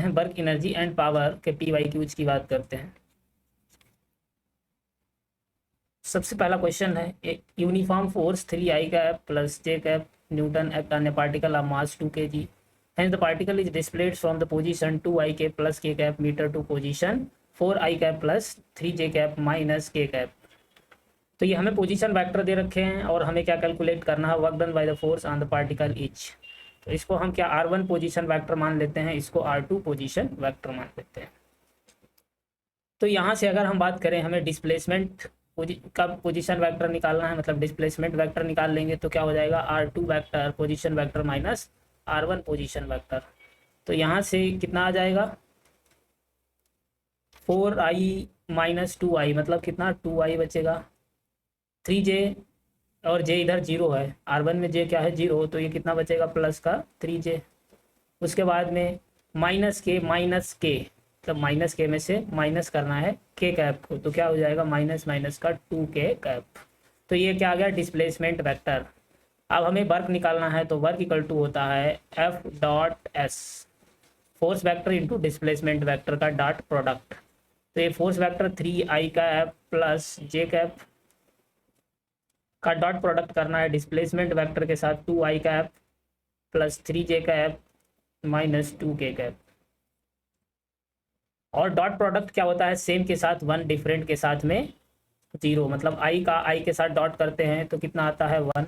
हैं work energy and power के PYQs की बात करते हैं। सबसे पहला क्वेश्चन है, एक uniform force 3I cap plus J cap Newton act on A particle of mass 2 kg, hence the particle is displaced from the position 2I cap plus K cap meter to position 4I cap plus 3J cap minus K cap। तो ये हमें position vector दे रखे हैं और हमें क्या calculate करना है, work done by the force on the particle etch. तो इसको हम क्या R1 पोजीशन वेक्टर मान लेते हैं, इसको R2 पोजीशन वेक्टर मान लेते हैं। तो यहाँ से अगर हम बात करें, हमें डिस्प्लेसमेंट का पोजीशन वेक्टर निकालना है, मतलब डिस्प्लेसमेंट वेक्टर निकाल लेंगे तो क्या हो जाएगा, R2 vector position vector minus R1 position vector. तो यहाँ से कितना आ जाएगा, 4I माइनस 2I, मतलब कितना 2I बचेगा, 3J और J इधर 0 है, R1 में J क्या है 0, तो ये कितना बचेगा प्लस का 3J। उसके बाद में माइनस के, मतलब माइनस के में से माइनस करना है K कैप को, तो क्या हो जाएगा माइनस माइनस का 2K कैप। तो ये क्या आ गया, डिस्प्लेसमेंट वेक्टर। अब हमें वर्क निकालना है, तो वर्क इक्वल टू होता है F dot S, force vector into displacement vector का डॉट प्रोडक्ट। तो ये force vector 3I cap plus J cap का डॉट प्रोडक्ट करना है डिस्प्लेसमेंट वेक्टर के साथ 2I cap plus 3J cap minus 2K cap. और डॉट प्रोडक्ट क्या होता है, सेम के साथ 1, डिफरेंट के साथ में 0, मतलब I का I के साथ डॉट करते हैं तो कितना आता है 1,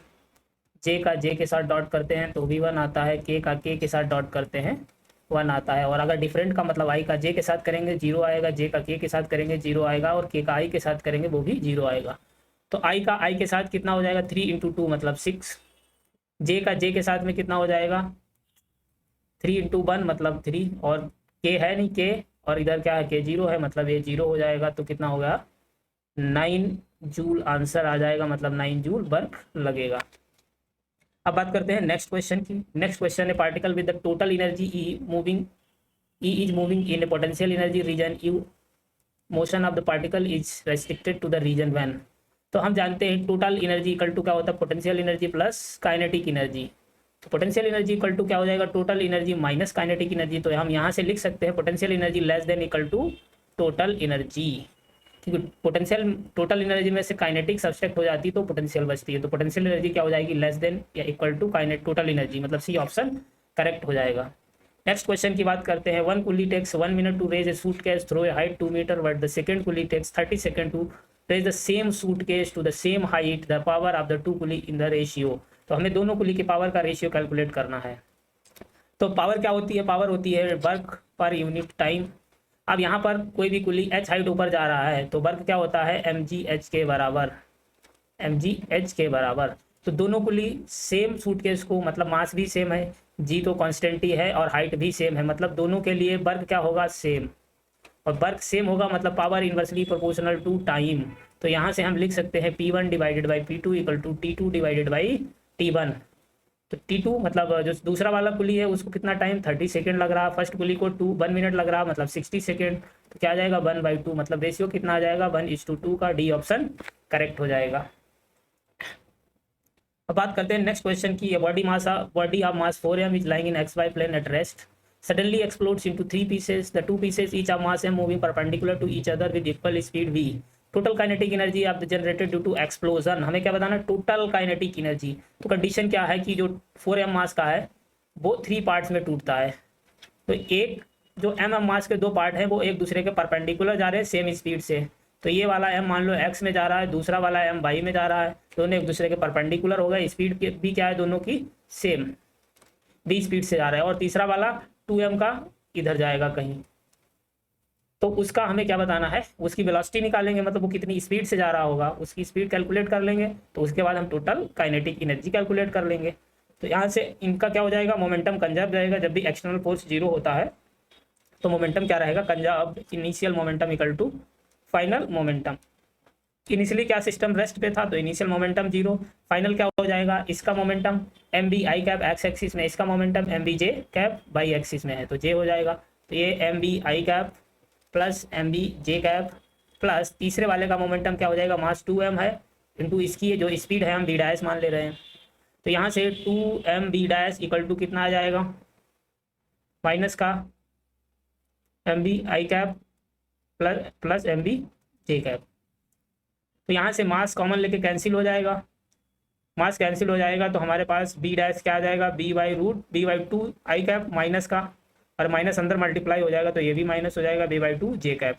J का J के साथ डॉट करते हैं तो भी 1 आता है, K का K के साथ डॉट करते हैं 1 आता है। और अगर डिफरेंट का मतलब I का J के साथ करेंगे 0 आएगा, J का K के साथ करेंगे 0 आएगा, और K का I के साथ करेंगे वो भी 0 आएगा। तो I का I के साथ कितना हो जाएगा 3 × 2 मतलब 6, J का J के साथ में कितना हो जाएगा 3 × 1 मतलब 3, और K है नहीं K, और इधर क्या है K 0 है, मतलब ये 0 हो जाएगा। तो कितना होगा 9 जूल आंसर आ जाएगा, मतलब 9 जूल वर्क लगेगा। अब बात करते हैं नेक्स्ट क्वेश्चन की। नेक्स्ट क्वेश्चन है, particle with the total energy E is moving in a potential energy region U, motion of the particle is restricted to the region when. तो हम जानते हैं टोटल एनर्जी इक्वल टू क्या होता है, potential energy plus kinetic energy. तो potential energy equal to क्या हो जाएगा, total energy minus kinetic energy. तो हम यहाँ से लिख सकते हैं potential energy less than equal to total energy, क्योंकि पोटेंशियल टोटल एनर्जी में से काइनेटिक सब्सट्रैक्ट हो जाती है तो पोटेंशियल बचती है। तो पोटेंशियल एनर्जी क्या हो जाएगी, लेस देन या इक्वल टू टोटल एनर्जी, मतलब सी ऑप्शन करेक्ट हो जाएगा। नेक्स्ट क्वेश्चन की बात करते हैं, one coolie takes 1 minute to raise a suitcase through a height 2 meter, but the second coolie takes 30 seconds to raise the same suitcase to the same height, the power of the two coolie in the ratio. तो हमें दोनों कुली की power का ratio calculate करना है। तो power क्या होती है, पावर होती है वर्क पर यूनिट टाइम। अब यहाँ पर कोई भी कुली h हाइट ऊपर जा रहा है तो वर्क क्या होता है mgh के बराबर, mgh के बराबर। तो दोनों कुली सेम सूटकेस को, मतलब मास भी सेम है, g तो कांस्टेंट ही है, और हाइट भी सेम है, मतलब दोनों के लिए वर्क क्या होगा सेम, और वर्क सेम होगा मतलब power inversely proportional to time. तो यहाँ से हम लिख सकते हैं P1 divided by P2 equal to T2 divided by T1। तो T2 मतलब जो दूसरा वाला कुली है उसको कितना टाइम 30 सेकेंड लग रहा है, फर्स्ट कुली को 1 मिनट लग रहा है मतलब 60 सेकेंड। तो क्या आ जाएगा 1/2, मतलब रेशियो कितना आ जाएगा 1:2 का, डी ऑप्शन करेक्ट हो जाएगा। अब बात करते हैं नेक्स्ट क्वेश्चन की, body of mass 4m is lying in XY plane at rest, suddenly explodes into 3 pieces, the 2 pieces each of mass m moving perpendicular to each other with equal speed v, total kinetic energy of the generated due to explosion. हमें क्या बताना, total kinetic energy. तो condition क्या है कि जो 4m मास का है वो 3 पार्ट्स में टूटता है। तो एक जो m मास के 2 पार्ट हैं वो एक दूसरे के परपेंडिकुलर जा रहे हैं सेम स्पीड से। तो ये वाला m मान लो x में जा रहा है, दूसरा वाला m y में जा रहा है, दोनों एक दूसरे के परपेंडिकुलर हो गए, स्पीड भी क्या है दोनों की सेम, v स्पीड से जा रहा है, और तीसरा वाला 2m का इधर जाएगा कहीं। तो उसका हमें क्या बताना है, उसकी वेलोसिटी निकालेंगे, मतलब वो कितनी स्पीड से जा रहा होगा उसकी स्पीड कैलकुलेट कर लेंगे। तो उसके बाद हम टोटल काइनेटिक एनर्जी कैलकुलेट कर लेंगे। तो यहाँ से इनका क्या हो जाएगा, मोमेंटम कंजर्व रहेगा। जब भी एक्सटर्नल फोर्स 0 होता है तो मोमेंटम क्या रहेगा, conserve initial momentum equal to final momentum. Initially क्या सिस्टम रेस्ट पे था तो इनिशियल मोमेंटम 0, फाइनल क्या हो जाएगा, इसका momentum mb i cap X axis में, इसका momentum mb j cap Y axis में है तो j हो जाएगा। तो ये mb i cap plus mb j cap plus तीसरे वाले का मोमेंटम क्या हो जाएगा, मास 2m है इंटू इसकी जो स्पीड है हम b डैश मान ले रहे हैं। तो यहाँ से 2m b dash equal to कितना आ जाएगा, माइनस का M B I cap plus M B J cap. तो यहाँ से मास कॉमन लेके कैंसिल हो जाएगा, मास कैंसिल हो जाएगा तो हमारे पास बी डैश क्या आ जाएगा, बी/2 आई कैप माइनस का, और माइनस अंदर मल्टीप्लाई हो जाएगा तो ये भी माइनस हो जाएगा b/2 जे कैप।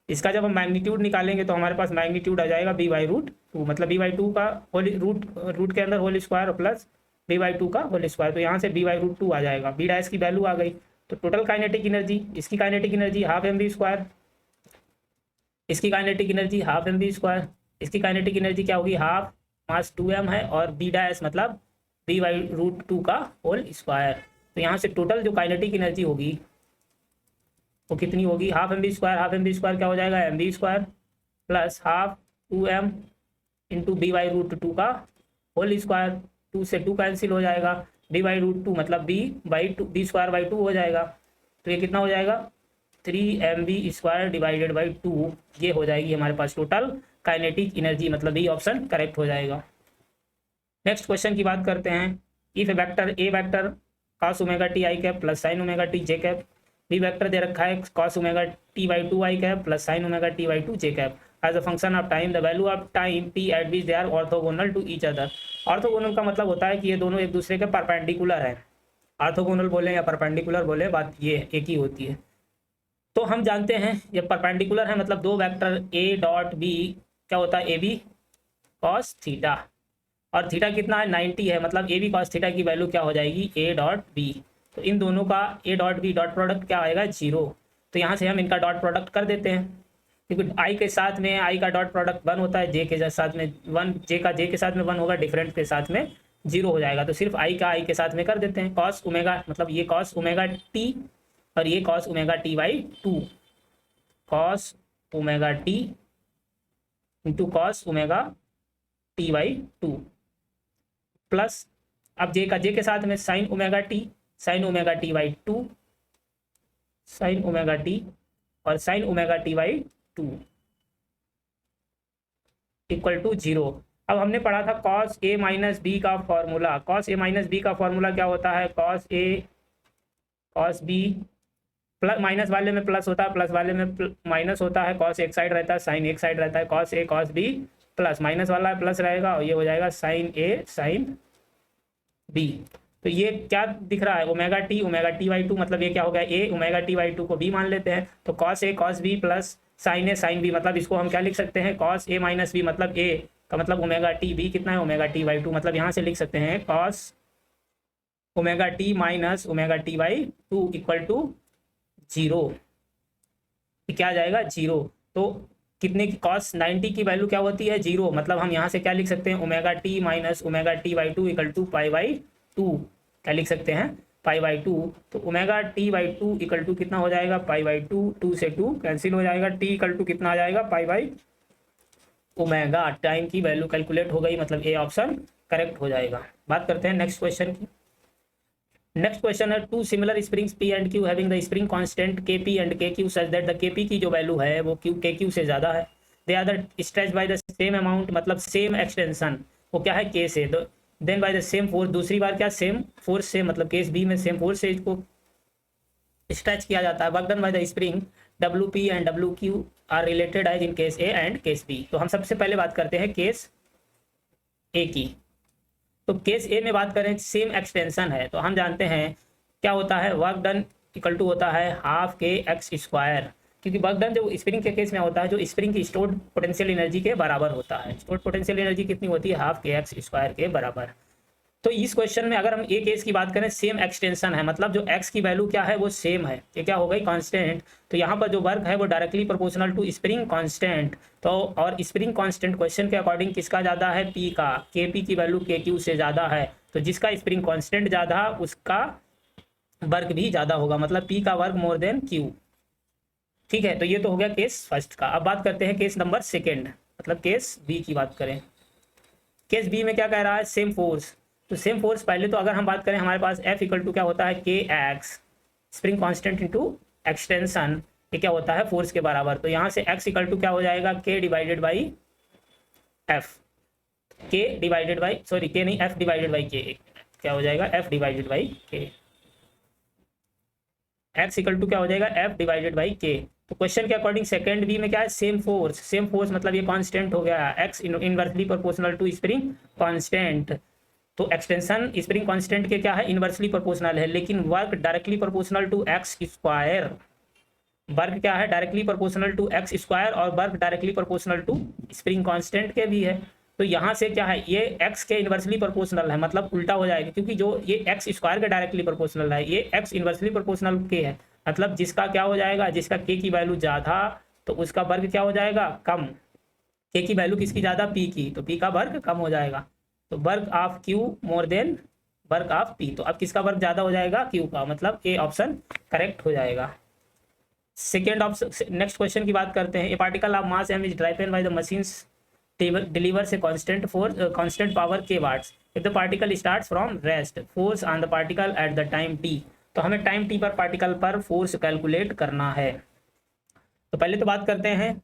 इसका जब हम मैग्नीट्यूड निकालेंगे तो हमारे पास मैग्नीट्यूड आ जाएगा b/√2, मतलब b/2 का होल रूट के अंदर होल स्क्वायर और प्लस b/2 का होल स्क्वायर। तो यहाँ से b/√2 आ जाएगा, बी डैश की वैल्यू आ गई। तो टोटल काइनेटिक एनर्जी, इसकी kinetic energy half M B square, इसकी kinetic energy half M B square, इसकी काइनेटिक एनर्जी क्या होगी, हाफ मास 2m है, और बी डैश मतलब b/√2 का होल स्क्वायर। तो यहाँ से टोटल जो काइनेटिक एनर्जी होगी वो कितनी होगी, half M B square, half M B square क्या हो जाएगा, M B square plus half 2m into b/√2 का होल स्क्वायर, 2 से 2 कैंसिल हो जाएगा, b/√2 मतलब b/2 हो जाएगा। तो ये कितना हो जाएगा, 3mv² डिवाइडेड बाई 2, ये हो जाएगी हमारे पास टोटल काइनेटिक एनर्जी, मतलब बी ऑप्शन करेक्ट हो जाएगा। नेक्स्ट क्वेश्चन की बात करते हैं। If A vector cos omega T I cap plus sine omega T J cap, B vector दे रखा है cos omega t/2 I cap plus sine omega t/2 J cap, as a function of time the value of time t at which they are orthogonal to each other. Orthogonal का मतलब होता है कि ये दोनों एक दूसरे के परपेंडिकुलर है, ऑर्थोगोनल बोले या परपेंडिकुलर बोले, बात ये एक ही होती है। तो हम जानते हैं ये परपेंडिकुलर है, मतलब दो वेक्टर a डॉट बी क्या होता है, ए बी कॉस थीटा, और थीटा कितना है 90 है, मतलब ए बी कॉस थीटा की वैल्यू क्या हो जाएगी, a डॉट बी। तो इन दोनों का a dot B dot product क्या आएगा, 0। तो यहाँ से हम इनका डॉट प्रोडक्ट कर देते हैं, क्योंकि आई के साथ में आई का डॉट प्रोडक्ट 1 होता है, जे के साथ में 1, जे के साथ में 1 होगा, डिफरेंट के साथ में 0 हो जाएगा। तो सिर्फ आई का आई के साथ में कर देते हैं, कॉस ओमेगा मतलब ये कॉस ओमेगा टी और ये cos omega t/2, cos omega T into cos omega t/2 plus, अब जे के साथ में sine omega T, sine omega t/2, sine omega T और sine omega t/2 equal to 0। अब हमने पढ़ा था कॉस ए माइनस बी का formula, cos A minus B का फॉर्मूला क्या होता है, cos A cos B, plus minus वाले में प्लस होता है, प्लस वाले में माइनस होता है, कॉस एक साइड रहता है, साइन एक साइड रहता है, cos A cos B plus minus वाला प्लस रहेगा और ये हो जाएगा साइन ए साइन बी। तो ये क्या दिख रहा है, ओमेगा t/2, मतलब ये क्या हो गया, ए ओमेगा t/2 को b मान लेते हैं, तो cos A cos B plus sign A sine B, मतलब इसको हम क्या लिख सकते हैं, कॉस ए माइनस बी, मतलब ए का मतलब ओमेगा टी, बी कितना है ओमेगा t/2, मतलब यहाँ से लिख सकते हैं cos omega T minus omega t/2 equal to 0। क्या आ जाएगा 0। तो कितने की कॉस 90 की वैल्यू क्या होती है, 0, मतलब हम यहाँ से क्या लिख सकते हैं, omega T minus omega t/2 equal to π/2, क्या लिख सकते हैं π/2। तो ओमेगा t/2 इक्वल टू कितना हो जाएगा π/2, 2 से 2 कैंसिल हो जाएगा, t इक्वल टू कितना आ जाएगा π/ओमेगा, टाइम की वैल्यू कैलकुलेट हो गई, मतलब ए ऑप्शन करेक्ट हो जाएगा। बात करते हैं नेक्स्ट क्वेश्चन की। नेक्स्ट क्वेश्चन है, two similar springs P and Q having the spring constant K P and K Q such that the K P की जो वैल्यू है वो क्यू के क्यू से ज़्यादा है, they are the stretch by the same amount, मतलब same extension, वो क्या है के से, then by the same force, दूसरी बार क्या सेम फोर्स से, मतलब केस बी में सेम फोर्स से इसको स्ट्रेच किया जाता है। Work done by the spring W P and W Q are related as in case A and case B. तो हम सबसे पहले बात करते हैं केस ए की। तो केस ए में बात करें सेम एक्सटेंशन है, तो हम जानते हैं क्या होता है, वर्क डन इक्वल टू होता है हाफ के एक्स स्क्वायर, क्योंकि वर्क डन जो स्प्रिंग के केस में होता है जो स्प्रिंग की स्टोर्ड पोटेंशियल एनर्जी के बराबर होता है। स्टोर्ड पोटेंशियल एनर्जी कितनी होती है, हाफ के एक्स स्क्वायर के बराबर। तो इस क्वेश्चन में अगर हम ए केस की बात करें, सेम एक्सटेंशन है, मतलब जो एक्स की वैल्यू क्या है वो सेम है, ये क्या हो गई कांस्टेंट। तो यहाँ पर जो वर्क है वो directly proportional to spring constant. तो और स्प्रिंग कांस्टेंट क्वेश्चन के अकॉर्डिंग किसका ज़्यादा है, पी का, के पी की वैल्यू के क्यू से ज़्यादा है, तो जिसका स्प्रिंग कांस्टेंट ज़्यादा उसका वर्क भी ज़्यादा होगा, मतलब पी का वर्क मोर देन क्यू। ठीक है, तो ये तो हो गया केस फर्स्ट का। अब बात करते हैं केस नंबर सेकेंड, मतलब केस बी की बात करें। केस बी में क्या कह रहा है, सेम फोर्स। तो सेम फोर्स पहले तो अगर हम बात करें हमारे पास F इक्वल टू क्या होता है, के x spring constant into extension, ये क्या होता है फोर्स के बराबर। तो यहाँ से x इक्वल टू क्या हो जाएगा, के डिवाइडेड बाई एफ, के डिवाइडेड बाई सॉरी के नहीं F डिवाइडेड बाई के, क्या हो जाएगा F डिवाइडेड बाई के। एक्स इक्वल टू क्या हो जाएगा एफ डिवाइडेड बाई के। तो क्वेश्चन के अकॉर्डिंग सेकंड बी में क्या है सेम फोर्स मतलब ये कांस्टेंट हो गया X inversely proportional to spring constant. तो एक्सटेंशन स्प्रिंग कांस्टेंट के क्या है इनवर्सली प्रोपोर्शनल है, लेकिन work directly proportional to X square. Work क्या है directly proportional to X square और work directly proportional to spring constant के भी है। तो यहाँ से क्या है ये एक्स के इनवर्सली प्रोपोर्शनल है, मतलब उल्टा हो जाएगा, क्योंकि जो ये एक्स स्क्वायर के डायरेक्टली प्रोपोर्शनल है ये एक्स इनवर्सली प्रोपोर्शनल के है, मतलब जिसका क्या हो जाएगा जिसका के की वैल्यू ज़्यादा तो उसका वर्ग क्या हो जाएगा कम। के की वैल्यू किसकी ज़्यादा पी की, तो पी का वर्ग कम हो जाएगा। तो वर्ग ऑफ क्यू मोर देन वर्ग ऑफ पी, तो अब किसका वर्ग ज़्यादा हो जाएगा क्यू का, मतलब ए ऑप्शन करेक्ट हो जाएगा। सेकेंड ऑप्शन नेक्स्ट क्वेश्चन की बात करते हैं। A particle of mass M is driven by the machines delivers a constant power k watts if the particle starts from rest force on the particle at the time t। तो हमें time T पर particle पर force calculate करना है। तो पहले तो बात करते हैं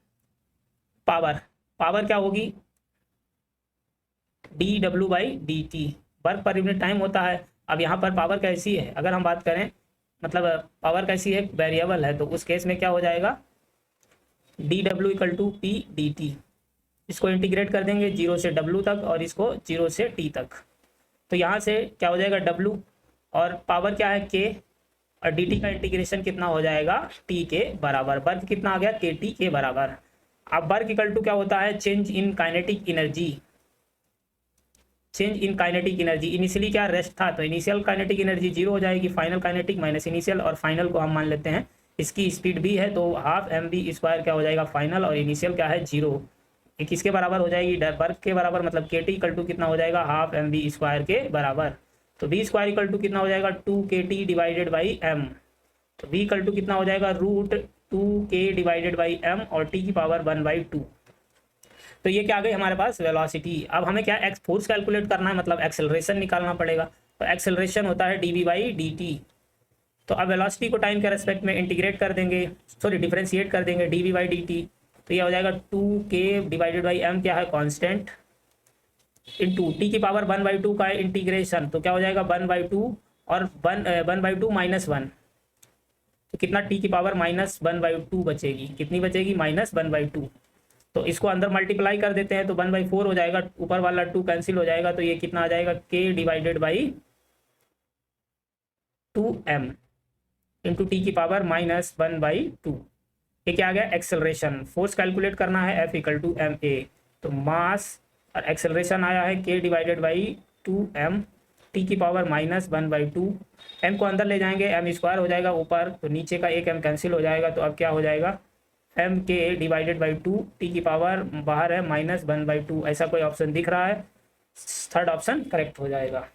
पावर क्या होगी D W by D T, work per unit time होता है। अब यहाँ पर पावर कैसी है अगर हम बात करें मतलब पावर कैसी है वेरिएबल है, तो उस केस में क्या हो जाएगा D W equal to P D T. इसको इंटीग्रेट कर देंगे 0 से W तक और इसको 0 से T तक। तो यहाँ से क्या हो जाएगा W और पावर क्या है K और dt का इंटीग्रेशन कितना हो जाएगा T के बराबर। वर्क कितना आ गया KT के बराबर। अब वर्क इक्वल टू क्या होता है change in kinetic energy. Change in kinetic energy initially क्या रेस्ट था तो इनिशियल काइनेटिक एनर्जी 0 हो जाएगी, फाइनल काइनेटिक माइनस इनिशियल, और फाइनल को हम मान लेते हैं इसकी स्पीड भी है तो हाफ mv स्क्वायर क्या हो जाएगा फाइनल, और इनिशियल क्या है 0 ये किसके बराबर हो जाएगी वर्क के बराबर, मतलब के टी इक्वल टू कितना हो जाएगा हाफ एम वी स्क्वायर के बराबर। तो वी स्क्वायर इक्वल टू कितना हो जाएगा 2 KT डिवाइडेड बाई एम। तो वी इक्वल टू कितना हो जाएगा √2k डिवाइडेड बाई एम और टी की पावर 1/2। तो ये क्या आ गई हमारे पास वेलोसिटी। अब हमें क्या एक्स फोर्स कैलकुलेट करना है, मतलब एक्सेलरेशन निकालना पड़ेगा। तो एक्सेलरेशन होता है D V by D T. तो अब वेलोसिटी को टाइम के रेस्पेक्ट में इंटीग्रेट कर देंगे, सॉरी डिफ्रेंशिएट कर देंगे D V by D T. तो ये हो जाएगा 2k डिवाइडेड बाई एम क्या है कांस्टेंट इनटू टी की पावर 1/2 का इंटीग्रेशन, तो क्या हो जाएगा 1/2 और 1/2 माइनस 1, तो कितना टी की पावर -1/2 बचेगी, कितनी बचेगी -1/2। तो इसको अंदर मल्टीप्लाई कर देते हैं तो 1/4 हो जाएगा, ऊपर वाला 2 कैंसिल हो जाएगा, तो ये कितना आ जाएगा k divided by 2m into T की पावर -1/2। ये क्या आ गया एक्सेलरेशन। फोर्स कैलकुलेट करना है F equal to M A, तो मास और एक्सेलरेशन आया है k divided by 2m T की पावर -1/2। m को अंदर ले जाएंगे m स्क्वायर हो जाएगा ऊपर, तो नीचे का एक m कैंसिल हो जाएगा, तो अब क्या हो जाएगा mk डिवाइडेड बाई 2 टी की पावर बाहर है -1/2। ऐसा कोई ऑप्शन दिख रहा है, थर्ड ऑप्शन करेक्ट हो जाएगा।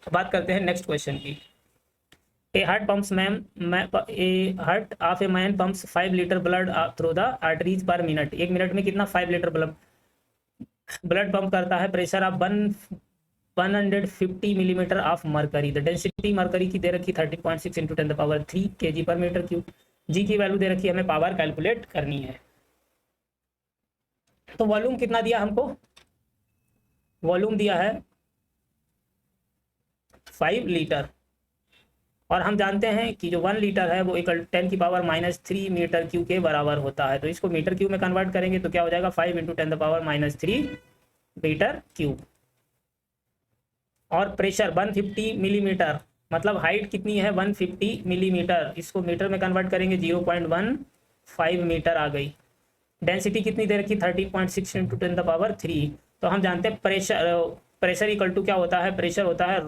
बात करते हैं नेक्स्ट क्वेश्चन की। A heart pumps a man pumps 5 liter blood through the arteries per minute। 1 minute में कितना 5 लीटर ब्लड पंप करता है। Pressure of 150 millimetre of mercury. The density mercury की दे रखी 13.6 × 10³ kg पर मीटर क्यूब। जी की वैल्यू दे रखी है, हमें पावर कैलकुलेट करनी है। तो वॉल्यूम कितना दिया हमको, वॉल्यूम दिया है 5 लीटर, और हम जानते हैं कि जो 1 लीटर है वो इक्वल 10 की पावर -3 मीटर क्यूब के बराबर होता है। तो इसको मीटर क्यूब में कन्वर्ट करेंगे तो क्या हो जाएगा 5 × 10³ मीटर क्यूब। और प्रेशर 150 मिलीमीटर, मतलब हाइट कितनी है 150 मिलीमीटर, इसको मीटर में कन्वर्ट करेंगे 0.15 मीटर आ गई। डेंसिटी कितनी दे रखी 13.6 × 10³ तो हम जानते हैं प्रेशर इक्वल टू क्या होता है, प्रेशर होता है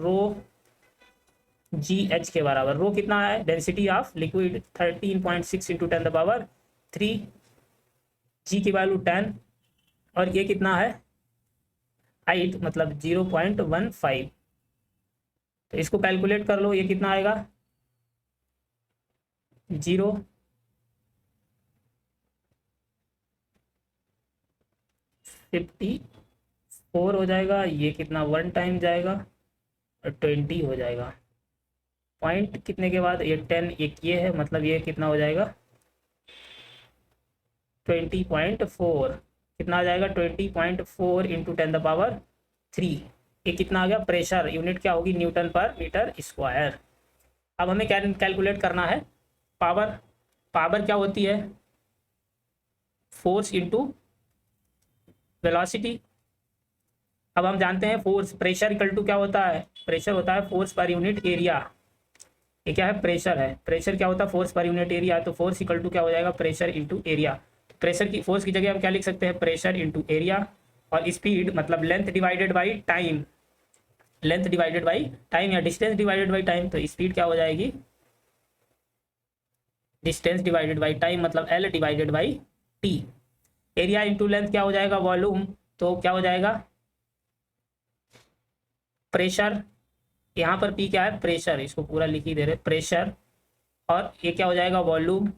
ρGH के बराबर। रो कितना है डेंसिटी ऑफ लिक्विड 13.6 × 10³ जी की वैल्यू 10, और ये कितना है हाइट मतलब 0.15। तो इसको कैलकुलेट कर लो, ये कितना आएगा 0.54 हो जाएगा। ये कितना 1 टाइम जाएगा और 20 हो जाएगा। पॉइंट कितने के बाद ये 10 एक ये है, मतलब ये कितना हो जाएगा 20.4, कितना आ जाएगा 20.4 × 10³ ये कितना आ गया प्रेशर। यूनिट क्या होगी न्यूटन पर मीटर स्क्वायर। अब हमें क्या कैलकुलेट करना है पावर, पावर क्या होती है, फोर्स इनटू वेलोसिटी। अब हम जानते हैं फोर्स, प्रेशर इक्वल टू क्या होता है, प्रेशर होता है फोर्स पर यूनिट एरिया। ये क्या है, प्रेशर है, प्रेशर क्या होता है, फोर्स पर यूनिट एरिया। तो फोर्स इक्वल टू क्या हो जाएगा, प्रेशर इंटू एरिया। प्रेशर की, फोर्स की जगह हम क्या लिख सकते हैं, प्रेशर इंटू एरिया। और स्पीड मतलब length divided by time, length divided by time या डिस्टेंस डिवाइडेड बाई टाइम। तो स्पीड क्या हो जाएगी, डिस्टेंस डिवाइडेड बाई टाइम मतलब L divided by T. Area into length क्या हो जाएगा, वॉल्यूम। तो क्या हो जाएगा, प्रेशर, यहाँ पर पी क्या है, प्रेशर, इसको पूरा लिख ही दे रहे, प्रेशर। और ये क्या हो जाएगा, वॉल्यूम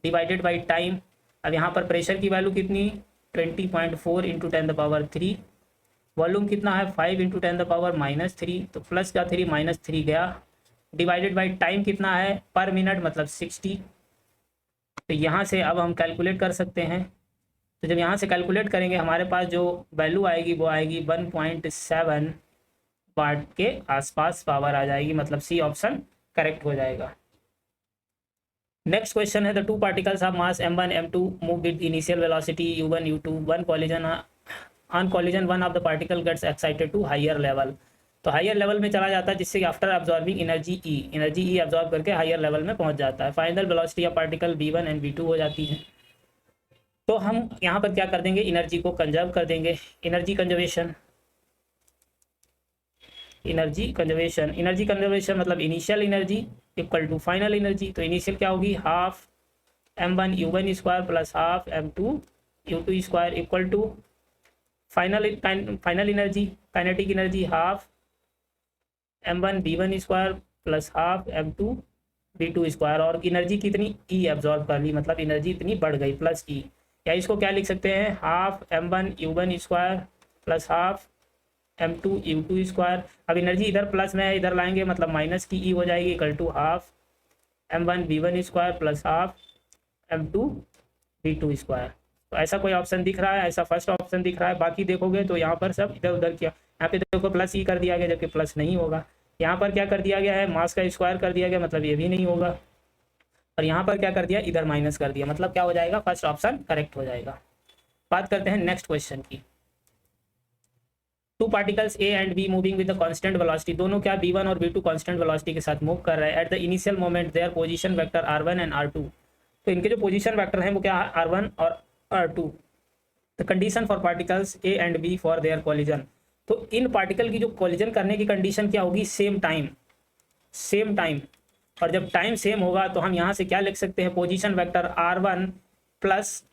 डिवाइडेड बाई टाइम। अब यहाँ पर प्रेशर की वैल्यू कितनी, 20.4 इंटू 10⁻3। वॉल्यूम कितना है, 5 इंटू 10⁻³ तो प्लस का 3 -3 गया। डिवाइडेड बाई टाइम कितना है, पर मिनट मतलब 60। तो यहाँ से अब हम कैलकुलेट कर सकते हैं। तो जब यहाँ से कैलकुलेट करेंगे हमारे पास जो वैल्यू आएगी वो आएगी 1.7 वाट के आसपास पावर आ जाएगी, मतलब सी ऑप्शन करेक्ट हो जाएगा। नेक्स्ट क्वेश्चन है, the two particles of mass m1 m2 move with initial velocity u1 u2 one collision on collision one of the particle gets excited to higher level. तो higher level में चला जाता है जिससे after absorbing energy E absorb करके higher level में पहुंच जाता है। Final velocity of particle v1 and v2 हो जाती है। तो हम यहाँ पर क्या कर देंगे, एनर्जी को कंजर्व कर देंगे, energy conservation, energy conservation. Energy conservation मतलब initial energy equal to final energy. तो इनिशियल क्या होगी, half m1 u1 square plus half m2 u2 square equal to final energy, kinetic energy half m1 v1 square plus half m2 v2 square. और energy कितनी, E absorb कर ली, मतलब energy इतनी बढ़ गई, प्लस ई। या इसको क्या लिख सकते हैं, half m1 u1 square plus half m2 u2 square. अब एनर्जी इधर प्लस में है, इधर लाएंगे मतलब माइनस की ई हो जाएगी, equal to half m1 v1 square plus half m2 v2 square. तो ऐसा कोई ऑप्शन दिख रहा है, ऐसा फर्स्ट ऑप्शन दिख रहा है। बाकी देखोगे तो यहाँ पर सब इधर उधर किया, यहाँ पे देखो प्लस ई कर दिया गया जबकि प्लस नहीं होगा। यहाँ पर क्या कर दिया गया है, मास का स्क्वायर कर दिया गया, मतलब ये भी नहीं होगा। और यहाँ पर क्या कर दिया, इधर माइनस कर दिया, मतलब क्या हो जाएगा, फर्स्ट ऑप्शन करेक्ट हो जाएगा। बात करते हैं नेक्स्ट क्वेश्चन की। Two particles A and be moving with the constant velocity, दोनों क्या v1 और v2 कांस्टेंट वेलोसिटी के साथ मूव कर रहे हैं। At the initial moment their position vector r1 and r2। तो इनके जो पोजीशन वेक्टर हैं वो क्या है, r1 और r2। The condition for particles A and B for their collision. तो इन पार्टिकल की जो कॉलिजन करने की कंडीशन क्या होगी, सेम टाइम, सेम टाइम। और जब टाइम सेम होगा तो हम यहाँ से क्या लिख सकते हैं, position vector r1 plus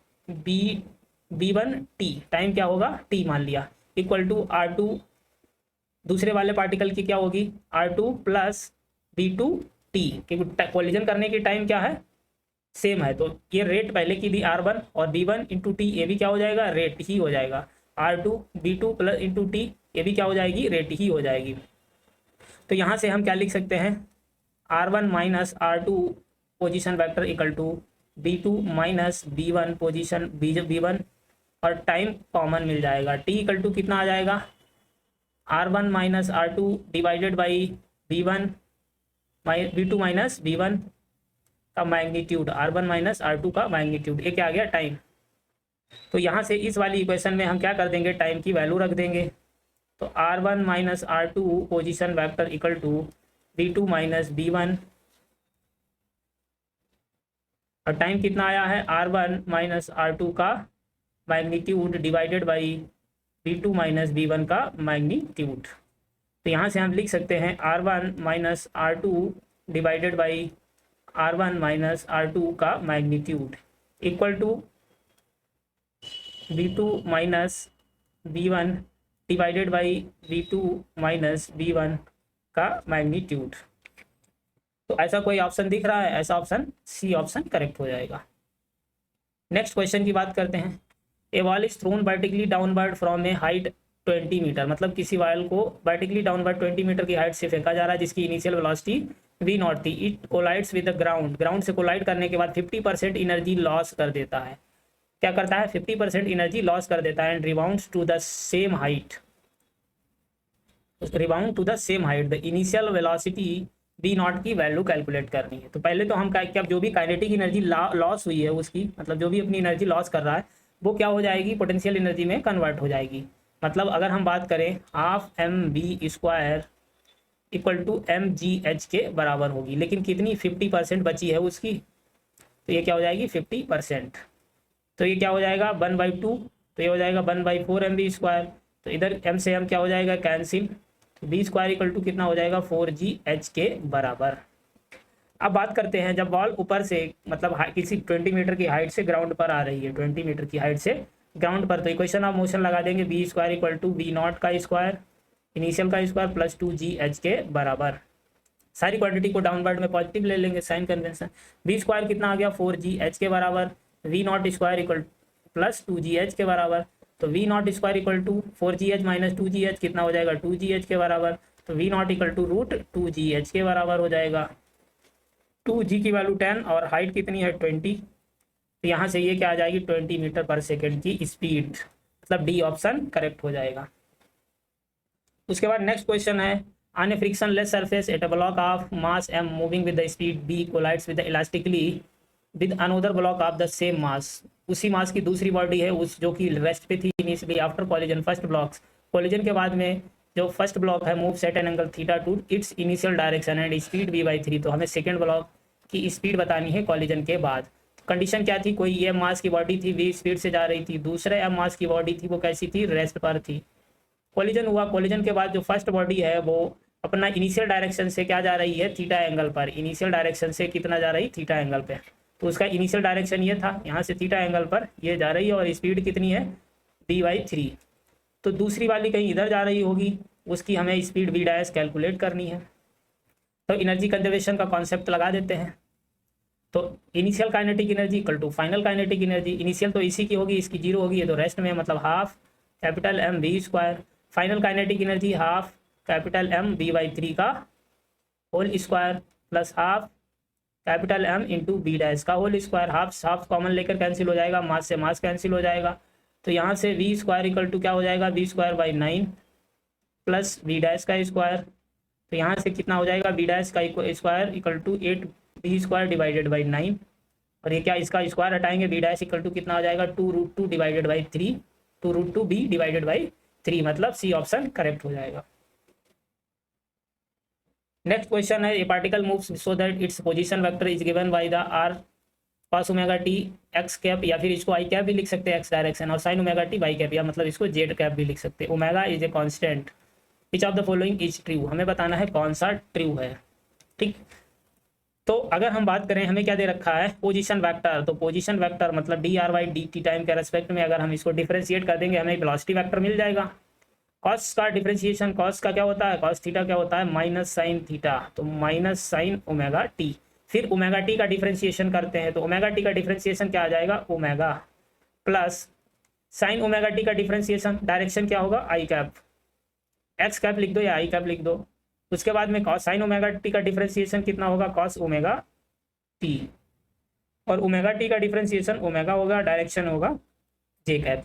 b1 t, time क्या होगा t मान लिया, इक्वल टू r2 दूसरे वाले पार्टिकल की क्या होगी, r2 प्लस b2 t, क्योंकि कॉलिजन करने की टाइम क्या है, सेम है। तो ये रेट पहले की भी r1 और b1 इंटू टी, ये भी क्या हो जाएगा, रेट ही हो जाएगा। r2 b2 plus into T, ये भी क्या हो जाएगी, रेट ही हो जाएगी। तो यहाँ से हम क्या लिख सकते हैं, r1 minus r2 position vector equal to b2 minus b1 position b1, और टाइम कॉमन मिल जाएगा। t इक्वल टू कितना आ जाएगा, r1 minus r2 divided by b1 b2 minus b1 का मैग्नीट्यूड, r1 माइनस r2 का मैग्नीट्यूड, ये क्या आ गया, time. तो यहाँ से इस वाली इक्वेशन में हम क्या कर देंगे, टाइम की वैल्यू रख देंगे। तो r1 minus r2 position vector equal to b2 minus b1, और टाइम कितना आया है, r1 माइनस r2 का magnitude divided by b2 minus b1 का मैग्नीट्यूड। तो यहाँ से हम लिख सकते हैं r1 minus r2 divided by r1 minus r2 का magnitude equal to b2 minus b1 divided by b2 minus b1 का मैग्नीट्यूड। तो ऐसा कोई ऑप्शन दिख रहा है, ऐसा ऑप्शन सी ऑप्शन करेक्ट हो जाएगा। नेक्स्ट क्वेश्चन की बात करते हैं। A ball is thrown vertically downward from a height 20 metre, मतलब किसी बॉल को वर्टिकली डाउनवर्ड 20 मीटर की हाइट से फेंका जा रहा है जिसकी इनिशियल वेलोसिटी v0 थी। It collides with the ground, ground से कोलाइड करने के बाद 50% एनर्जी लॉस कर देता है। क्या करता है, 50% एनर्जी लॉस कर देता है। And rebounds to the same height, rebound to the same height. The initial velocity B nought की वैल्यू कैलकुलेट करनी है। तो पहले तो हम क्या जो भी काइनेटिक एनर्जी लॉस हुई है उसकी, मतलब जो भी अपनी एनर्जी लॉस कर रहा है वो क्या हो जाएगी, पोटेंशियल एनर्जी में कन्वर्ट हो जाएगी। मतलब अगर हम बात करें half M B square equal to M G H के बराबर होगी, लेकिन कितनी 50% बची है उसकी, तो ये क्या हो जाएगी 50%। तो ये क्या हो जाएगा 1/2, तो ये हो जाएगा 1/4 एम बी स्क्वायर। तो इधर एम से एम क्या हो जाएगा कैंसिल, तो बी स्क्वायर इक्वल टू कितना हो जाएगा 4GH के बराबर। अब बात करते हैं जब बॉल ऊपर से मतलब किसी 20 मीटर की हाइट से ग्राउंड पर आ रही है, 20 मीटर की हाइट से ग्राउंड पर, तो इक्वेशन ऑफ मोशन लगा देंगे B square equal to B nought का स्क्वायर इनिशियल का स्क्वायर प्लस 2GH के बराबर। सारी क्वांटिटी को डाउनवर्ड में पॉजिटिव ले लेंगे, साइन कन्वेंशन। बी स्क्वायर कितना आ गया 4GH के बराबर, V nought square equal plus 2GH के बराबर। तो V nought square equal to 4GH minus 2GH कितना हो जाएगा 2GH के बराबर। तो V nought equal to root 2GH के बराबर हो जाएगा। 2G की वैल्यू 10 और हाइट कितनी है 20, तो यहाँ से ये क्या आ जाएगी 20 मीटर पर सेकेंड की स्पीड, मतलब डी ऑप्शन करेक्ट हो जाएगा। उसके बाद नेक्स्ट क्वेश्चन है on a frictionless surface at a block of mass m moving with the speed b collides with elastically with another block of the same mass. उसी mass की दूसरी body है उस जो कि रेस्ट पे थी initially after collision first blocks, collision के बाद में जो फर्स्ट ब्लॉक है move set an angle theta two it's initial direction and speed v/3। तो हमें सेकेंड ब्लॉक की स्पीड बतानी है कॉलिजन के बाद। कंडीशन क्या थी, कोई ये मास की बॉडी थी v स्पीड से जा रही थी, दूसरे m मास की बॉडी थी वो कैसी थी रेस्ट पर थी। कॉलिजन हुआ, कॉलिजन के बाद जो फर्स्ट बॉडी है वो अपना इनिशियल डायरेक्शन से क्या जा रही है थीटा एंगल पर, इनिशियल डायरेक्शन से कितना जा रही थीटा एंगल पे। तो उसका इनिशियल डायरेक्शन ये था, यहाँ से थीटा एंगल पर ये जा रही है और स्पीड कितनी है v/3। तो दूसरी वाली कहीं इधर जा रही होगी, उसकी हमें स्पीड v डैश कैलकुलेट करनी है। तो एनर्जी कंजर्वेशन का कॉन्सेप्ट लगा देते हैं। तो initial kinetic energy equal to final kinetic energy, initial तो इसी की होगी, इसकी जीरो होगी, ये तो रेस्ट में मतलब half capital M v square, final kinetic energy half capital M v/3 का whole square plus half capital M into B dash का whole square. Half half common लेकर कैंसिल हो जाएगा, मास से मास कैंसिल हो जाएगा। तो यहाँ से v स्क्वायर इक्वल टू क्या हो जाएगा v²/9 प्लस v डैश का स्क्वायर। तो यहाँ से कितना हो जाएगा v डैश का square equal to 8v² divided by 9, और ये क्या इसका स्क्वायर हटाएंगे v डैश इक्वल टू कितना हो जाएगा 2√2 divided by 3, 2√2b divided by 3, मतलब सी ऑप्शन करेक्ट हो जाएगा। नेक्स्ट क्वेश्चन है ए particle moves so that its position vector is given by the r cos omega t x cap, या फिर इसको i कैप भी लिख सकते हैं एक्स डायरेक्शन, और sin omega t y cap, या मतलब इसको z कैप भी लिख सकते हैं। Omega is a constant, which of the following is true, हमें बताना है कौन सा ट्रू है। ठीक, तो अगर हम बात करें हमें क्या दे रखा है पोजीशन वेक्टर, तो पोजीशन वेक्टर मतलब dr/dt टाइम के रेस्पेक्ट में अगर हम इसको डिफरेंशिएट कर देंगे हमें वेलोसिटी वेक्टर मिल जाएगा। कॉस का डिफरेंशिएशन, कॉस का क्या होता है, कॉस थीटा क्या होता है माइनस साइन थीटा, तो माइनस साइन ओमेगा टी। फिर ओमेगा टी का डिफरेंशिएशन करते हैं तो ओमेगा टी का डिफरेंशिएशन क्या आ जाएगा omega plus sine omega T का डिफरेंशिएशन डायरेक्शन क्या होगा आई कैप, एक्स कैप लिख दो या आई कैप लिख दो। उसके बाद में कॉस साइन ओमेगा टी का डिफरेंशिएशन कितना होगा कॉस ओमेगा टी, और ओमेगा टी का डिफरेंशिएशन ओमेगा होगा, डायरेक्शन होगा जे कैप,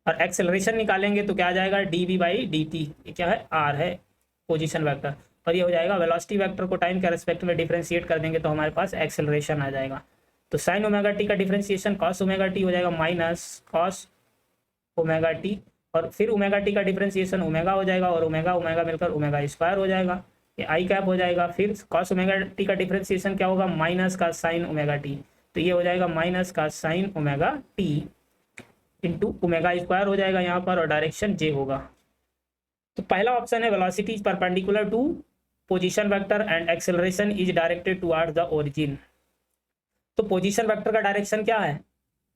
और एक्सेलरेशन निकालेंगे तो क्या आ जाएगा dv/dt, ये क्या है r है पोजीशन वेक्टर, और ये हो जाएगा वेलोसिटी वेक्टर को टाइम के रेस्पेक्ट में डिफरेंशिएट कर देंगे तो हमारे पास एक्सेलरेशन आ जाएगा। तो साइन ओमेगा टी का डिफरेंशिएशन कॉस ओमेगा टी हो जाएगा माइनस कॉस ओमेगा टी, और फिर ओमेगा टी का डिफरेंशिएशन ओमेगा हो जाएगा, और ओमेगा ओमेगा मिलकर ओमेगा स्क्वायर हो जाएगा, ये आई कैप हो जाएगा। फिर कॉस ओमेगा टी का डिफरेंशिएशन क्या होगा माइनस का साइन ओमेगा टी, तो ये हो जाएगा माइनस का sign omega T into omega square हो जाएगा यहाँ पर, और डायरेक्शन जे होगा। तो पहला ऑप्शन है velocity is perpendicular to position vector and acceleration is directed towards the origin. तो पोजीशन वेक्टर का डायरेक्शन क्या है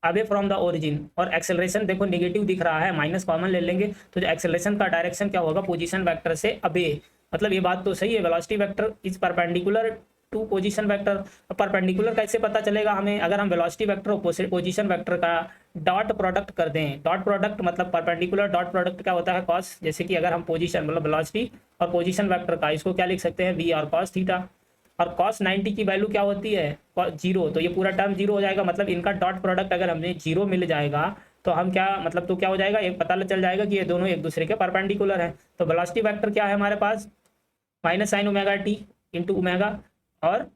अवे फ्रॉम द ओरिजिन, और एक्सेलरेशन देखो नेगेटिव दिख रहा है, माइनस कॉमन ले लेंगे तो जो एक्सेलरेशन का डायरेक्शन क्या होगा पोजीशन वेक्टर से अवे, मतलब ये बात तो सही है velocity vector is perpendicular to position vector. Perpendicular कैसे पता चलेगा हमें, अगर हम वेलोसिटी वेक्टर और पोजीशन वेक्टर का डॉट प्रोडक्ट कर दें। डॉट प्रोडक्ट मतलब परपेंडिकुलर डॉट प्रोडक्ट क्या होता है कॉस, जैसे कि अगर हम पोजीशन मतलब वेलोसिटी और पोजीशन वेक्टर का इसको क्या लिख सकते हैं वी और कॉस थीटा, और कॉस 90 की वैल्यू क्या होती है 0, तो ये पूरा टर्म 0 हो जाएगा, मतलब इनका डॉट प्रोडक्ट अगर हमें 0 मिल जाएगा तो हम क्या मतलब तो क्या हो जाएगा एक पता चल जाएगा कि ये दोनों एक दूसरे के परपेंडिकुलर हैं। तो वेलोसिटी वेक्टर क्या है हमारे पास minus sine omega T into omega और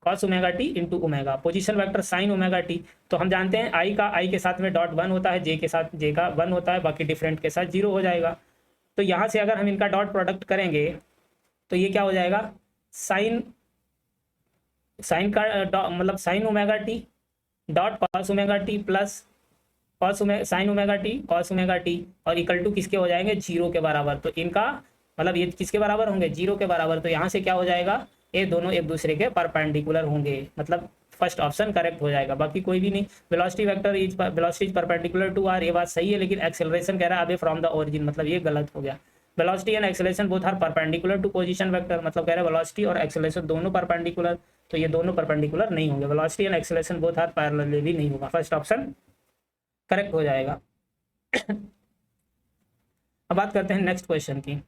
cos omega T into omega, position vector sine omega T. तो हम जानते हैं आई का आई के साथ में डॉट 1 होता है, जे के साथ जे का 1 होता है, बाकी डिफरेंट के साथ 0 हो जाएगा। तो यहाँ से अगर हम इनका डॉट प्रोडक्ट करेंगे तो ये क्या हो जाएगा, साइन साइन का मतलब sign omega T dot cos omega T plus cos sine omega T cos omega T और इक्वल टू किसके हो जाएंगे, 0 के बराबर। तो इनका मतलब ये किसके बराबर होंगे, 0 के बराबर। तो यहाँ से क्या हो जाएगा, ये दोनों एक दूसरे के परपेंडिकुलर होंगे, मतलब फर्स्ट ऑप्शन करेक्ट हो जाएगा, बाकी कोई भी नहीं। Velocity vector is velocity is perpendicular to R, ये बात सही है, लेकिन एक्सेलरेशन कह रहा है अबे फ्रॉम द ओरिजिन, मतलब ये गलत हो गया। Velocity and acceleration both are perpendicular to position vector, मतलब कह रहे हैं वेलोसिटी और एक्सेलरेशन दोनों परपेंडिकुलर, तो ये दोनों परपेंडिकुलर नहीं होंगे। Velocity and acceleration both are parallel भी नहीं होगा, फर्स्ट ऑप्शन करेक्ट हो जाएगा। अब बात करते हैं नेक्स्ट क्वेश्चन की।